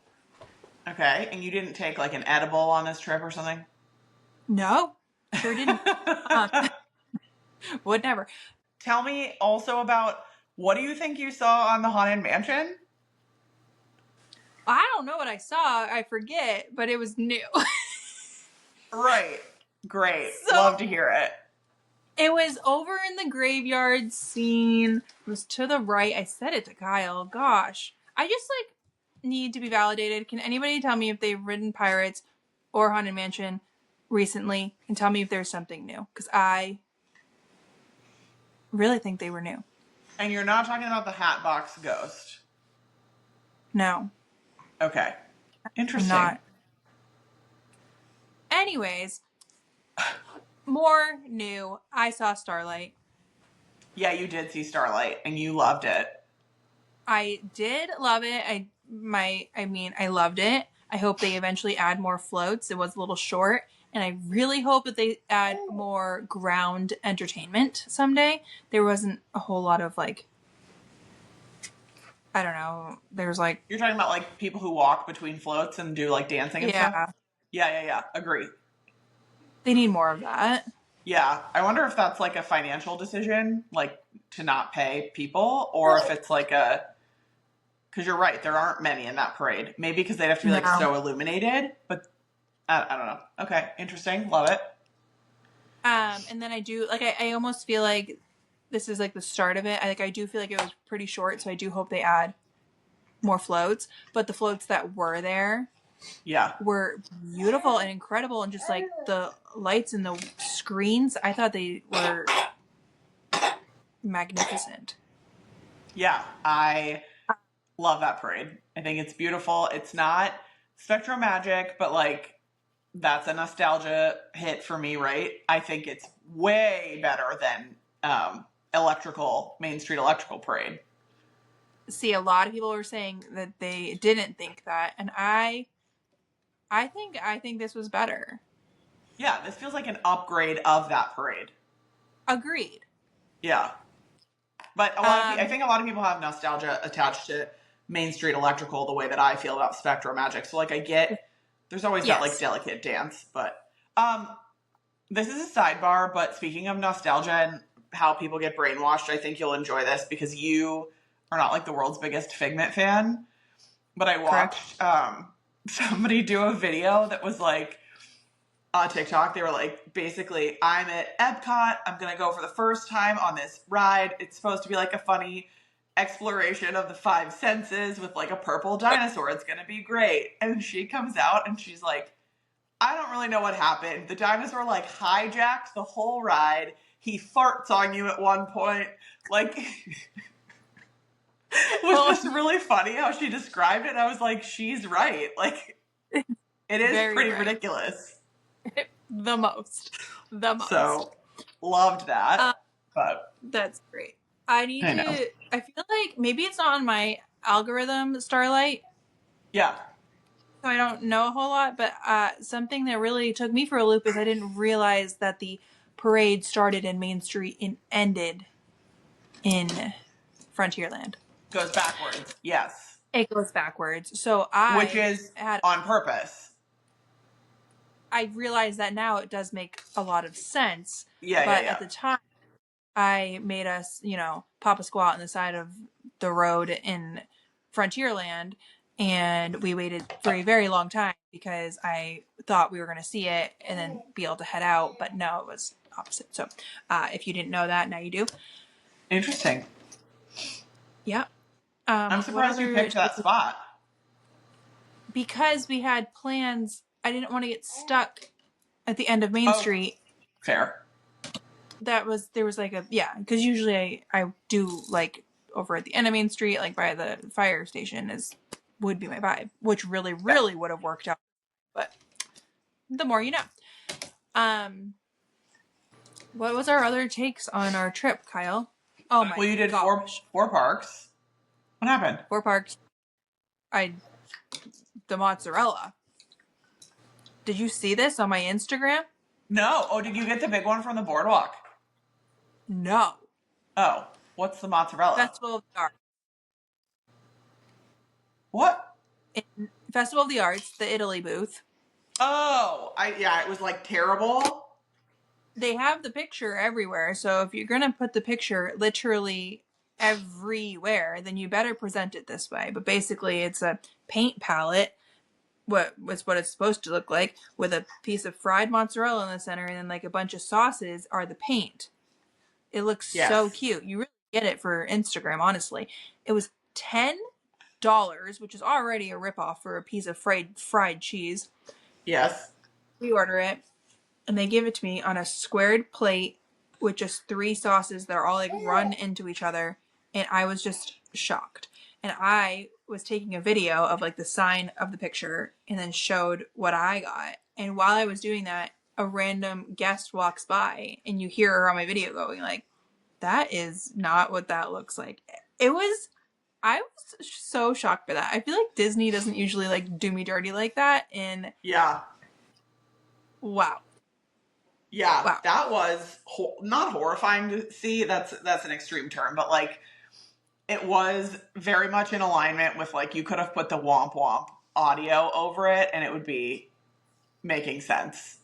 B: Okay, and you didn't take like an edible on this trip or something?
A: No, sure didn't. Would never.
B: Tell me also about, what do you think you saw on the Haunted Mansion?
A: I don't know what I saw. I forget, but it was new.
B: Right. Great. Love to hear it.
A: It was over in the graveyard scene. It was to the right. I said it to Kyle. Gosh. I just need to be validated. Can anybody tell me if they've ridden Pirates or Haunted Mansion recently, and tell me if there's something new? Because I really think they were new.
B: And you're not talking about the Hatbox Ghost?
A: No.
B: Okay. Interesting.
A: I'm not. Anyways, more new. I saw Starlight.
B: Yeah, you did see Starlight and you loved it.
A: I did love it. I loved it. I hope they eventually add more floats. It was a little short, and I really hope that they add more ground entertainment someday. There wasn't a whole lot of like, I don't know. There's like,
B: You're talking about like people who walk between floats and do like dancing and stuff?
A: yeah,
B: Yeah. Agree.
A: they need more of that.
B: Yeah. I wonder if that's like a financial decision, like to not pay people, or if it's like a, because you're right, there aren't many in that parade. Maybe because they'd have to be like so illuminated, but I don't know. Okay, interesting. Love it.
A: And then I do like I almost feel like this is like the start of it. I do feel like it was pretty short, so I do hope they add more floats. But the floats that were there, were beautiful and incredible, and just like the lights and the screens, I thought they were magnificent.
B: Yeah, I love that parade. I think it's beautiful. It's not Spectro Magic, but like that's a nostalgia hit for me, right? I think it's way better than Main Street Electrical Parade.
A: See, a lot of people were saying that they didn't think that, and I think this was better.
B: Yeah, this feels like an upgrade of that parade.
A: Agreed.
B: Yeah. But I think a lot of people have nostalgia attached to Main Street Electrical the way that I feel about Spectro Magic. So like I get there's always that like delicate dance, but this is a sidebar, but speaking of nostalgia and how people get brainwashed, I think you'll enjoy this because you are not like the world's biggest Figment fan. But I watched somebody do a video that was like on TikTok. They were like, basically, I'm at Epcot. I'm going to go for the first time on this ride. It's supposed to be like a funny exploration of the five senses with like a purple dinosaur. It's going to be great. And she comes out and she's like, I don't really know what happened. The dinosaur like hijacked the whole ride. He farts on you at one point. Like, it was just really funny how she described it. I was like, she's right. Like, it is pretty ridiculous.
A: The most.
B: So, loved that. But
A: that's great. I feel like maybe it's not on my algorithm, Starlight.
B: Yeah.
A: So I don't know a whole lot, but something that really took me for a loop is I didn't realize that the parade started in Main Street and ended in Frontierland.
B: Goes backwards, yes.
A: It goes backwards. So
B: which is on purpose.
A: I realize that now it does make a lot of sense.
B: Yeah,
A: but at the time, I made us, pop a squat on the side of the road in Frontierland, and we waited for a very long time because I thought we were going to see it and then be able to head out, but no, it was opposite. So if you didn't know that, now you do.
B: Interesting.
A: Yeah.
B: I'm surprised we picked that spot.
A: Because we had plans. I didn't want to get stuck at the end of Main Street.
B: Fair.
A: There was like because usually I do like over at the end of Main Street, like by the fire station would be my vibe, which really would have worked out. But the more you know. What was our other takes on our trip, Kyle? Oh my!
B: Well, you did
A: gosh.
B: four parks. What happened?
A: 4 parks. The mozzarella. Did you see this on my Instagram?
B: No. Oh, did you get the big one from the boardwalk?
A: No.
B: Oh, what's the mozzarella?
A: Festival of the Arts.
B: What?
A: Festival of the Arts, the Italy booth.
B: Oh, it was like terrible.
A: They have the picture everywhere, so if you're gonna put the picture literally everywhere, then you better present it this way. But basically, it's a paint palette. What it's supposed to look like, with a piece of fried mozzarella in the center, and then like a bunch of sauces are the paint. It looks so cute. You really get it for Instagram, honestly. It was $10, which is already a ripoff for a piece of fried cheese.
B: Yes.
A: We order it, and they give it to me on a squared plate with just 3 sauces that are all like run into each other, and I was just shocked. And I was taking a video of like the sign of the picture and then showed what I got. And while I was doing that, a random guest walks by and you hear her on my video going like, that is not what that looks like. I was so shocked by that. I feel like Disney doesn't usually like do me dirty like that. And
B: yeah.
A: Wow.
B: Yeah,
A: Wow.
B: that was not horrifying to see. That's an extreme term, but like it was very much in alignment with like you could have put the womp womp audio over it and it would be making sense.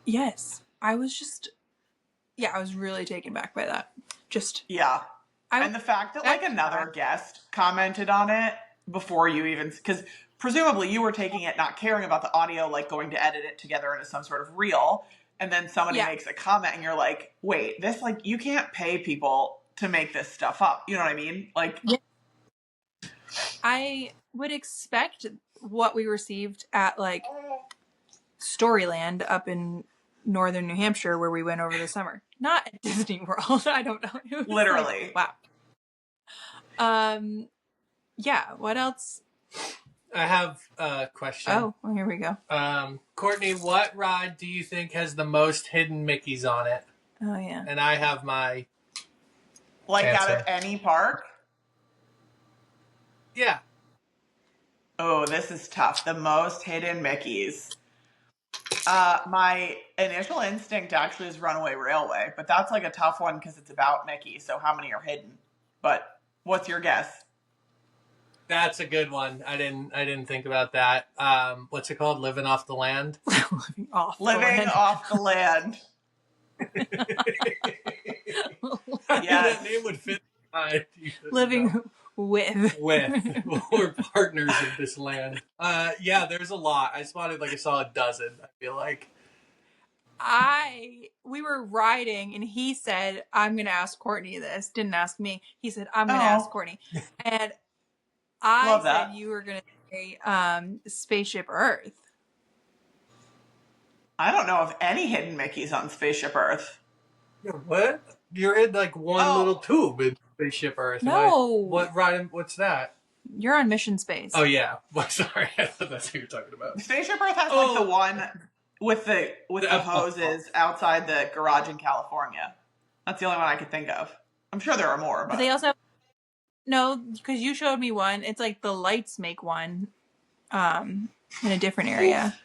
A: Yes. I was really taken back by that.
B: Yeah. And the fact that like another guest commented on it before you even, because presumably you were taking it not caring about the audio, like going to edit it together into some sort of reel. And then somebody makes a comment and you're like, wait, this, like, you can't pay people to make this stuff up. You know what I mean? Like,
A: I would expect what we received at like Storyland up in northern New Hampshire where we went over the summer. Not at Disney World. I don't know.
B: Literally.
A: Like, wow. Yeah, what else?
C: I have a question.
A: Oh, well, here we go.
C: Courtney, what ride do you think has the most hidden Mickeys on it?
A: Oh, yeah.
C: And I have my
B: like
C: answer.
B: Out of any park?
C: Yeah.
B: Oh, this is tough. The most hidden Mickeys. My initial instinct actually is Runaway Railway, but that's like a tough one because it's about Mickey, so how many are hidden? But what's your guess?
C: That's a good one. I didn't think about that. What's it called? Living off the land?
A: Living off
B: the land.
C: Yeah, that name would fit.
A: Living with.
C: We're partners in this land. Yeah, there's a lot. I spotted like I saw a dozen, I feel like.
A: We were riding and he said, I'm going to ask Courtney this. Didn't ask me. He said, I'm going to ask Courtney. And I said you were going to say Spaceship Earth.
B: I don't know of any hidden Mickeys on Spaceship Earth.
C: What? You're in like one little tube in Spaceship Earth.
A: No.
C: What ride? What's that?
A: You're on Mission Space.
C: Oh, yeah. Sorry. I thought that's what you're talking about.
B: Spaceship Earth has like the one with the hoses outside the garage in California. That's the only one I could think of. I'm sure there are more, but
A: they also have, no, because you showed me one. It's like the lights make one in a different area.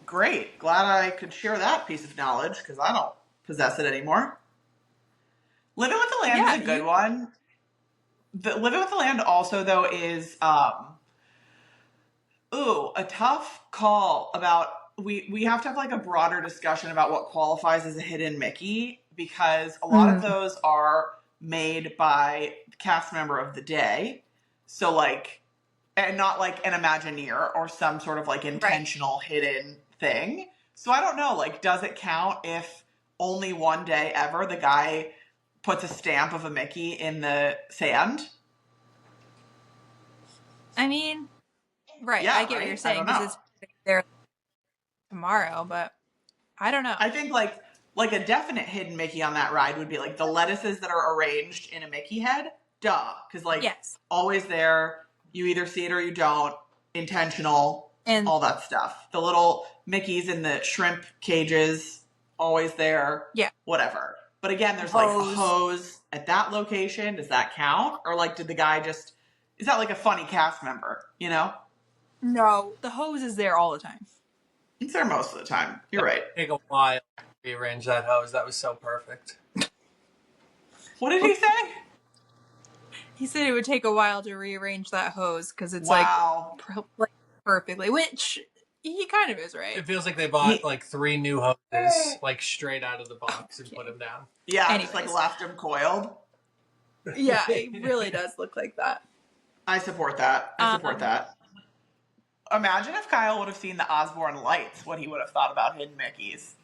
B: Great. Glad I could share that piece of knowledge because I don't possess it anymore. Living with the Land is a good one. Living with the Land also, though, is a tough call about... We have to have like a broader discussion about what qualifies as a hidden Mickey because a lot of those are made by the cast member of the day. So like, and not like an Imagineer or some sort of like intentional hidden thing. So I don't know, like, does it count if only one day ever the guy puts a stamp of a Mickey in the sand?
A: I mean, I get what you're saying because it's there tomorrow, but I don't know.
B: I think like a definite hidden Mickey on that ride would be like the lettuces that are arranged in a Mickey head. Duh. Because like always there, you either see it or you don't, intentional, and all that stuff. The little Mickeys in the shrimp cages, always there. Yeah. Whatever. But again, there's like a hose at that location. Does that count? Or like did the guy just, is that like a funny cast member, you know?
A: No, the hose is there all the time.
B: It's there most of the time. You're right.
C: Take a while to rearrange that hose. That was so perfect.
B: What did he say?
A: He said it would take a while to rearrange that hose because it's like perfectly, which he kind of is right.
C: It feels like they bought like 3 new hoses like straight out of the box and put them down.
B: Yeah, just like left them coiled.
A: Yeah, it really does look like that.
B: I support that. Imagine if Kyle would have seen the Osborne lights, what he would have thought about hidden Mickeys.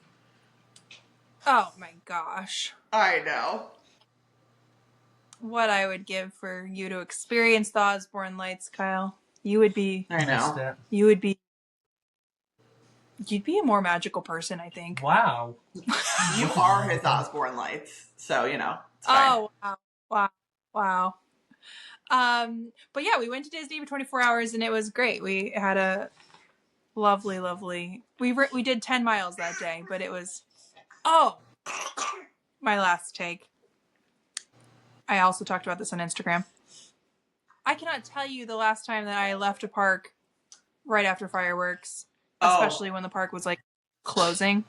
A: Oh my gosh.
B: I know.
A: What I would give for you to experience the Osborne lights, Kyle. You would be...
B: I know.
A: You'd be a more magical person, I think.
C: Wow.
B: You are his Osborne lights, so, you know, it's fine.
A: Oh, wow. But yeah, we went to Disney for 24 hours and it was great. We had a lovely, we did 10 miles that day, but it was, my last take. I also talked about this on Instagram. I cannot tell you the last time that I left a park right after fireworks, especially when the park was like closing.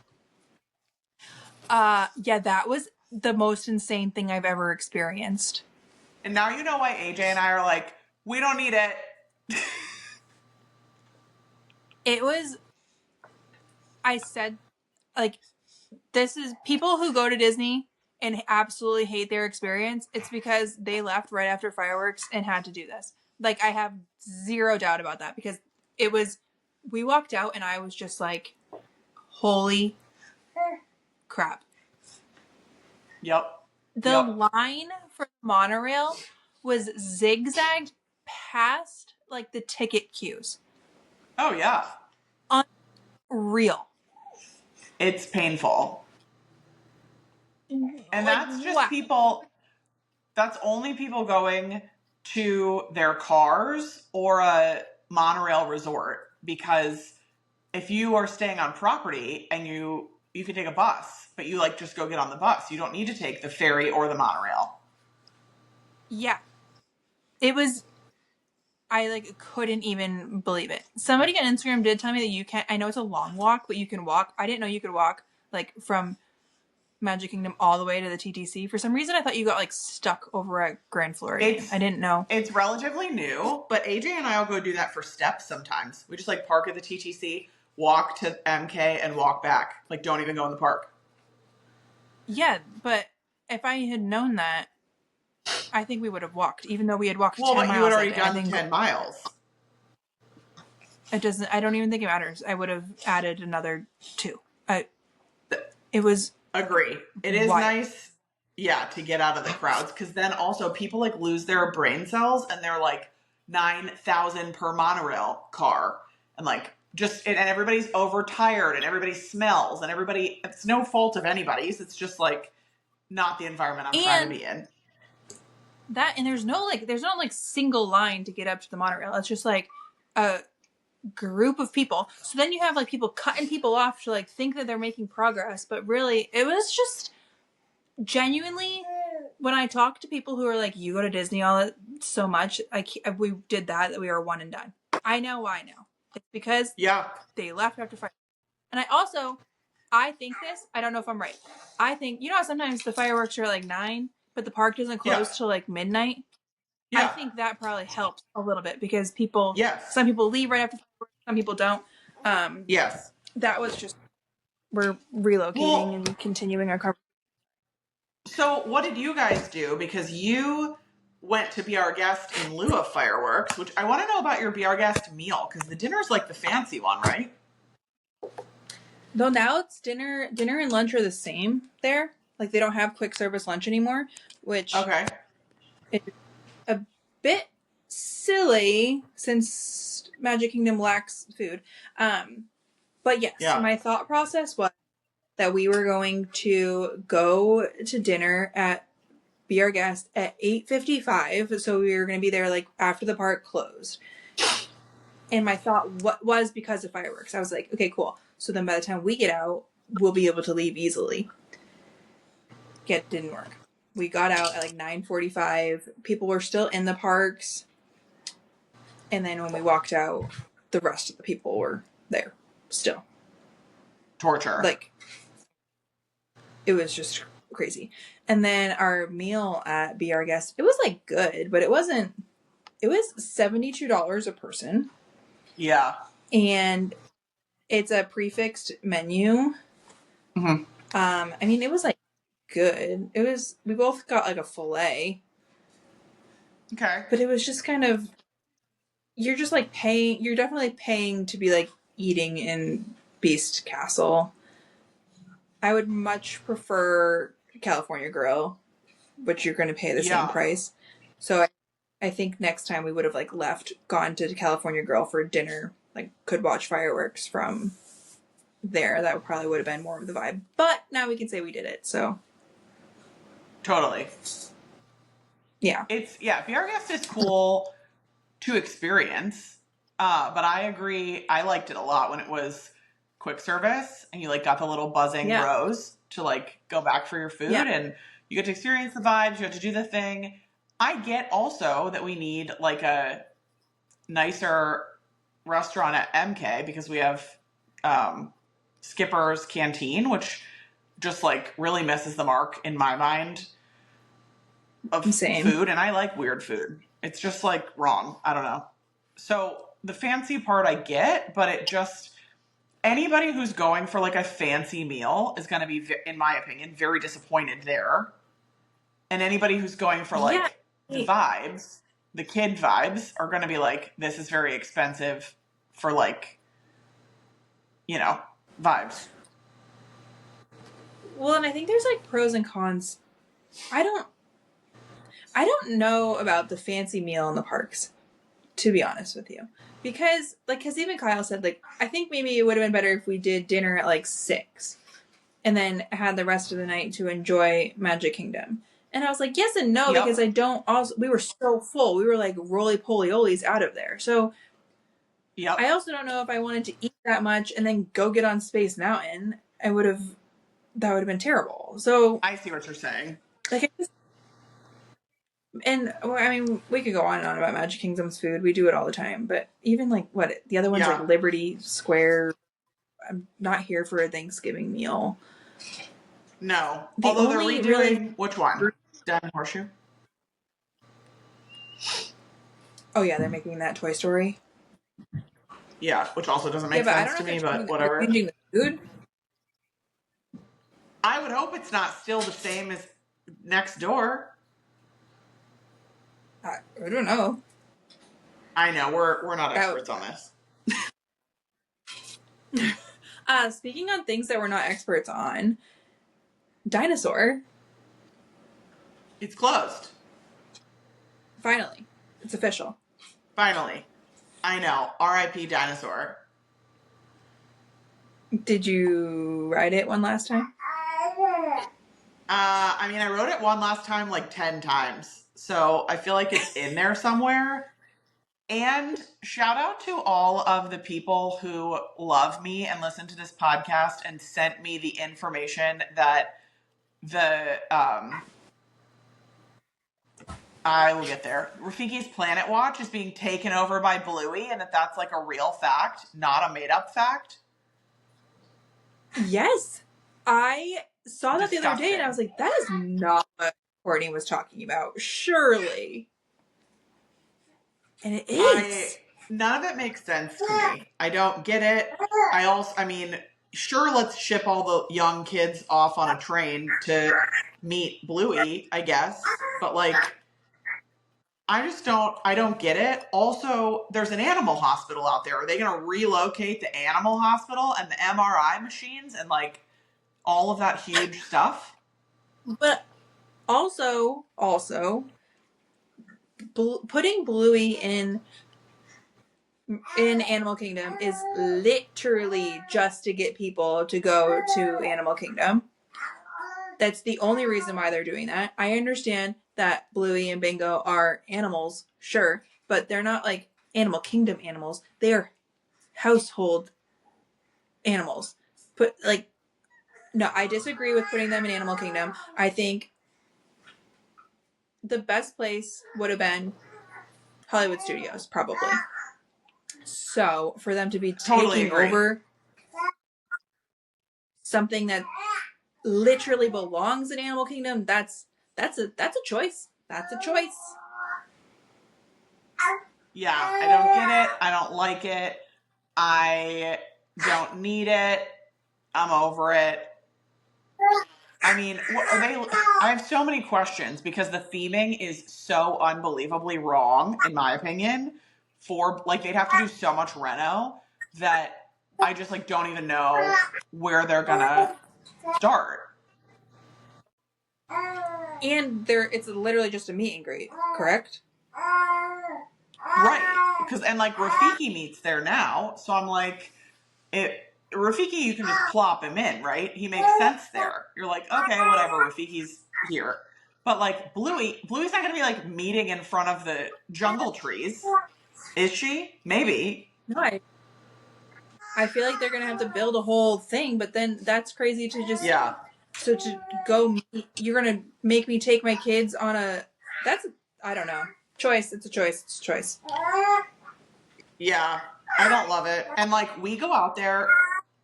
A: Yeah, that was the most insane thing I've ever experienced.
B: And now you know why AJ and I are like, we don't need it.
A: It was, I said, like, this is people who go to Disney and absolutely hate their experience. It's because they left right after fireworks and had to do this. Like, I have zero doubt about that because it was, we walked out and I was just like, holy crap.
B: Yep.
A: The line for the monorail was zigzagged past like the ticket queues.
B: Oh, yeah.
A: Unreal.
B: It's painful. And
A: like,
B: that's just people, that's only people going to their cars or a monorail resort. Because if you are staying on property and you can take a bus, but you like just go get on the bus. You don't need to take the ferry or the monorail.
A: Yeah. It was, I like couldn't even believe it. Somebody on Instagram did tell me that you can't, I know it's a long walk, but you can walk. I didn't know you could walk like from Magic Kingdom all the way to the TTC. For some reason, I thought you got like stuck over at Grand Floridian. I didn't know.
B: It's relatively new, but AJ and I will go do that for steps sometimes. We just like park at the TTC, walk to MK, and walk back. Like, don't even go in the park.
A: Yeah, but if I had known that, I think we would have walked, even though we had walked 10 miles. Well, but you had
B: already done 10 miles.
A: It doesn't, I don't even think it matters. I would have added another 2. It was...
B: Agree. It is nice, yeah, to get out of the crowds, because then also people like lose their brain cells and they're like 9,000 per monorail car, and like just and everybody's overtired and everybody smells and everybody. It's no fault of anybody's. It's just like not the environment I'm trying to be in.
A: That and there's no single line to get up to the monorail. It's just like a group of people. So then you have like people cutting people off to like think that they're making progress, but really it was just genuinely, when I talk to people who are like, you go to Disney all so much, we did that we were one and done. I know why now. It's because they left after 5. And I think this, I don't know if I'm right. I think, you know how sometimes the fireworks are like 9, but the park doesn't close till like midnight? Yeah. I think that probably helps a little bit because some people leave right after fireworks, some people don't.
B: Yes.
A: That was just, we're relocating and continuing our conversation.
B: So what did you guys do? Because you went to be our guest in lieu of fireworks, which I want to know about your be our guest meal, because the dinner's like the fancy one, right?
A: Though now it's dinner and lunch are the same there. Like they don't have quick service lunch anymore, which is a bit silly since Magic Kingdom lacks food. But yes, my thought process was that we were going to go to dinner at Be Our Guest at 8:55. So we were going to be there like after the park closed. And my thought was because of fireworks. I was like, okay, cool. So then by the time we get out, we'll be able to leave easily. It didn't work. We got out at like 9:45. People were still in the parks. And then when we walked out, the rest of the people were there still.
B: Torture.
A: Like, it was just crazy. And then our meal at Be Our Guest, it was like good, but it was $72 a person.
B: Yeah.
A: And it's a prefixed menu.
B: Mm-hmm.
A: I mean, it was like good. We both got like a filet.
B: Okay.
A: But it was just kind of, you're definitely paying to be like eating in Beast Castle. I would much prefer California Grill, but you're going to pay the same price. So I think next time we would have like gone to California Grill for dinner, like could watch fireworks from there. That probably would have been more of the vibe. But now we can say we did it. So
B: totally.
A: Yeah.
B: Be Our Guest is cool to experience. But I agree. I liked it a lot when it was quick service and you like got the little buzzing rows. to like go back for your food and you get to experience the vibes, you have to do the thing. I get also that we need like a nicer restaurant at MK because we have Skipper's Canteen, which just like really misses the mark in my mind of food, and I like weird food. It's just like wrong. I don't know. So the fancy part I get, but it just, anybody who's going for like a fancy meal is going to be, in my opinion, very disappointed there. And anybody who's going for like the vibes, the kid vibes, are going to be like, this is very expensive for like, you know, vibes.
A: Well, and I think there's like pros and cons. I don't know about the fancy meal in the parks, to be honest with you. Because even Kyle said, like, I think maybe it would have been better if we did dinner at like 6 and then had the rest of the night to enjoy Magic Kingdom. And I was like, yes and no, because we were so full. We were like roly-poly-olies out of there. So I also don't know if I wanted to eat that much and then go get on Space Mountain. That would have been terrible. So
B: I see what you're saying.
A: Like, and I mean, we could go on and on about Magic Kingdom's food. We do it all the time. But even like the other ones, like Liberty Square, I'm not here for a Thanksgiving meal.
B: No. Although they're redoing, which one? Diamond Horseshoe?
A: Oh yeah, they're making that Toy Story.
B: Yeah, which also doesn't make sense to me, but whatever.
A: Changing the food?
B: I would hope it's not still the same as next door.
A: I don't know.
B: I know, we're not experts on this.
A: Speaking on things that we're not experts on, Dinosaur.
B: It's closed.
A: Finally. It's official.
B: Finally. I know. R.I.P. Dinosaur.
A: Did you ride it one last time?
B: I mean, I rode it one last time like 10 times. So I feel like it's in there somewhere. And shout out to all of the people who love me and listen to this podcast and sent me the information that I will get there. Rafiki's Planet Watch is being taken over by Bluey, and that's like a real fact, not a made-up fact.
A: Yes. I saw that the other day, and I was like, that is not what Courtney was talking about. Surely. And it is.
B: None of it makes sense to me. I don't get it. I mean, sure, let's ship all the young kids off on a train to meet Bluey, I guess. But like, I don't get it. Also, there's an animal hospital out there. Are they going to relocate the animal hospital and the MRI machines and like all of that huge stuff?
A: But also putting Bluey in Animal Kingdom is literally just to get people to go to Animal Kingdom. That's the only reason why they're doing that. I understand that Bluey and Bingo are animals, sure, but they're not like Animal Kingdom animals. They are household animals. No, I disagree with putting them in Animal Kingdom. I think the best place would have been Hollywood Studios, probably. So for them to be taking over something that literally belongs in Animal Kingdom, that's a choice. That's a choice.
B: Yeah, I don't get it. I don't like it. I don't need it. I'm over it. I mean, I have so many questions because the theming is so unbelievably wrong, in my opinion. They'd have to do so much reno that I just like don't even know where they're gonna start.
A: And it's literally just a meet and greet, correct?
B: Right. And like Rafiki meets there now, so I'm like, Rafiki, you can just plop him in, right? He makes sense there. You're like, okay, whatever, Rafiki's here. But like Bluey's not going to be like meeting in front of the jungle trees. Is she? Maybe.
A: No, I feel like they're going to have to build a whole thing, but then that's crazy to just So to go, you're going to make me take my kids on I don't know. Choice. It's a choice. It's a choice.
B: Yeah, I don't love it. And like, we go out there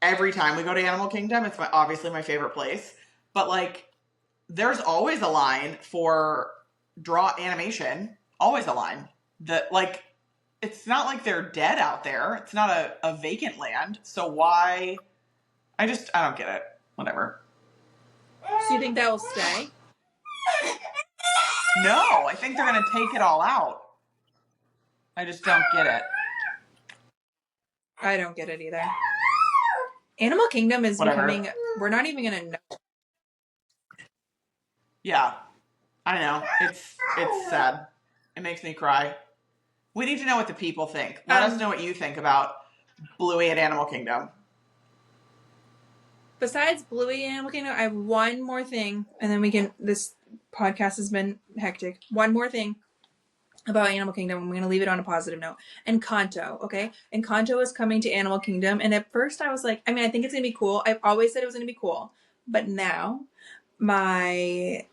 B: every time we go to Animal Kingdom. It's obviously my favorite place. But like, there's always a line for draw animation. Always a line. That like, it's not like they're dead out there. It's not a vacant land. So why? I don't get it. Whatever.
A: So you think that will stay?
B: No, I think they're going to take it all out. I just don't get it.
A: I don't get it either. Animal Kingdom is becoming, we're not even going to know.
B: Yeah. I know. It's sad. It makes me cry. We need to know what the people think. Let us know what you think about Bluey at Animal Kingdom.
A: Besides Bluey and Animal Kingdom, I have one more thing, and then this podcast has been hectic. One more thing about Animal Kingdom. I'm going to leave it on a positive note. Encanto, okay? Encanto is coming to Animal Kingdom, and at first I was like, I think it's going to be cool. I've always said it was going to be cool. But now, my,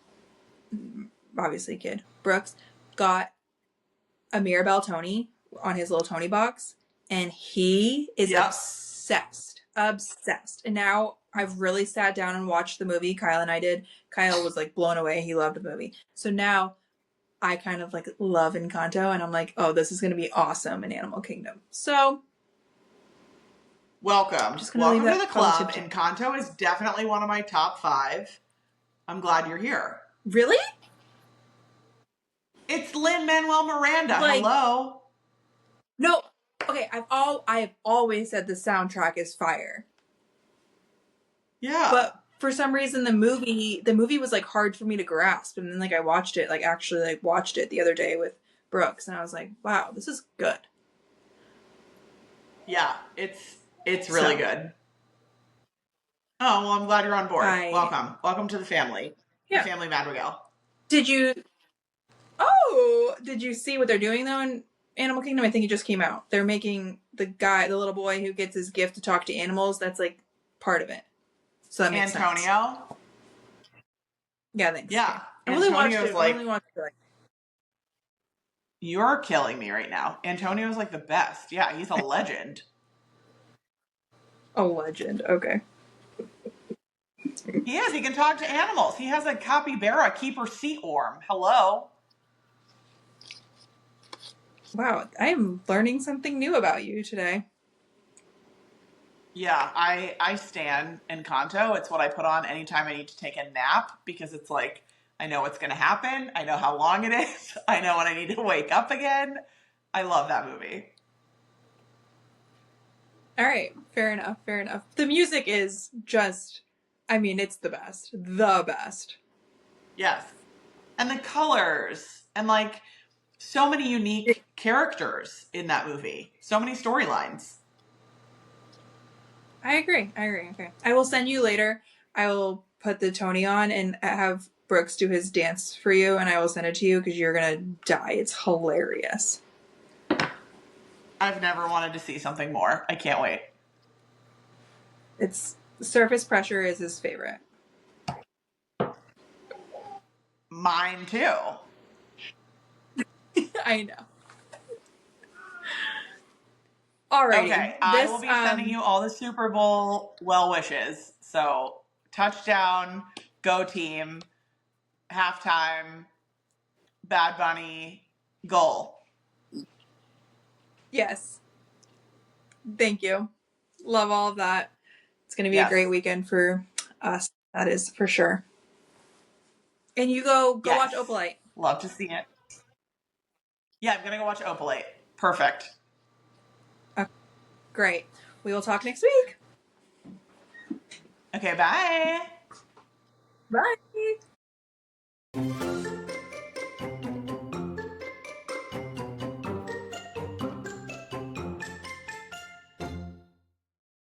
A: obviously kid, Brooks, got a Mirabelle Tony on his little Tony box, and he is obsessed. And now I've really sat down and watched the movie. Kyle and I did. Kyle was like blown away. He loved the movie. So now I kind of like love Encanto, and I'm like, oh, this is going to be awesome in Animal Kingdom. So
B: welcome to the club. Encanto is definitely one of my top 5. I'm glad you're here.
A: Really?
B: It's Lin-Manuel Miranda. Hello.
A: No. Okay, I have always said the soundtrack is fire.
B: Yeah.
A: But for some reason the movie was like hard for me to grasp, and then like I watched it the other day with Brooks, and I was like, wow, this is good.
B: Yeah, it's really good. Oh, well, I'm glad you're on board. Welcome to the family. Yeah. The family Madrigal.
A: Did you see what they're doing though in Animal Kingdom? I think it just came out. They're making the little boy who gets his gift to talk to animals. That's like part of it. So that makes
B: Antonio.
A: Sense. Yeah, thanks.
B: Yeah.
A: I really watched it.
B: You're killing me right now. Antonio's like the best. Yeah, he's a legend.
A: A legend. Okay.
B: He is. He can talk to animals. He has a capybara keeper sea orm. Hello.
A: Wow, I am learning something new about you today.
B: Yeah, I stan Encanto. It's what I put on anytime I need to take a nap, because it's like, I know what's going to happen. I know how long it is. I know when I need to wake up again. I love that movie.
A: All right, fair enough. The music is just, it's the best. The best.
B: Yes. And the colors, and like so many unique characters in that movie. So many storylines.
A: I agree. Okay. I will send you later. I will put the Tony on and have Brooks do his dance for you, and I will send it to you because you're going to die. It's hilarious.
B: I've never wanted to see something more. I can't wait.
A: It's Surface Pressure is his favorite.
B: Mine too.
A: I know. Alrighty.
B: Okay, I will be sending you all the Super Bowl well wishes. So, touchdown, go team, halftime, Bad Bunny, goal.
A: Yes. Thank you. Love all of that. It's going to be a great weekend for us. That is for sure. And you go watch Opalite.
B: Love to see it. Yeah, I'm going to go watch Opalite. Perfect.
A: Great. We will talk next week.
B: Okay, bye.
A: Bye.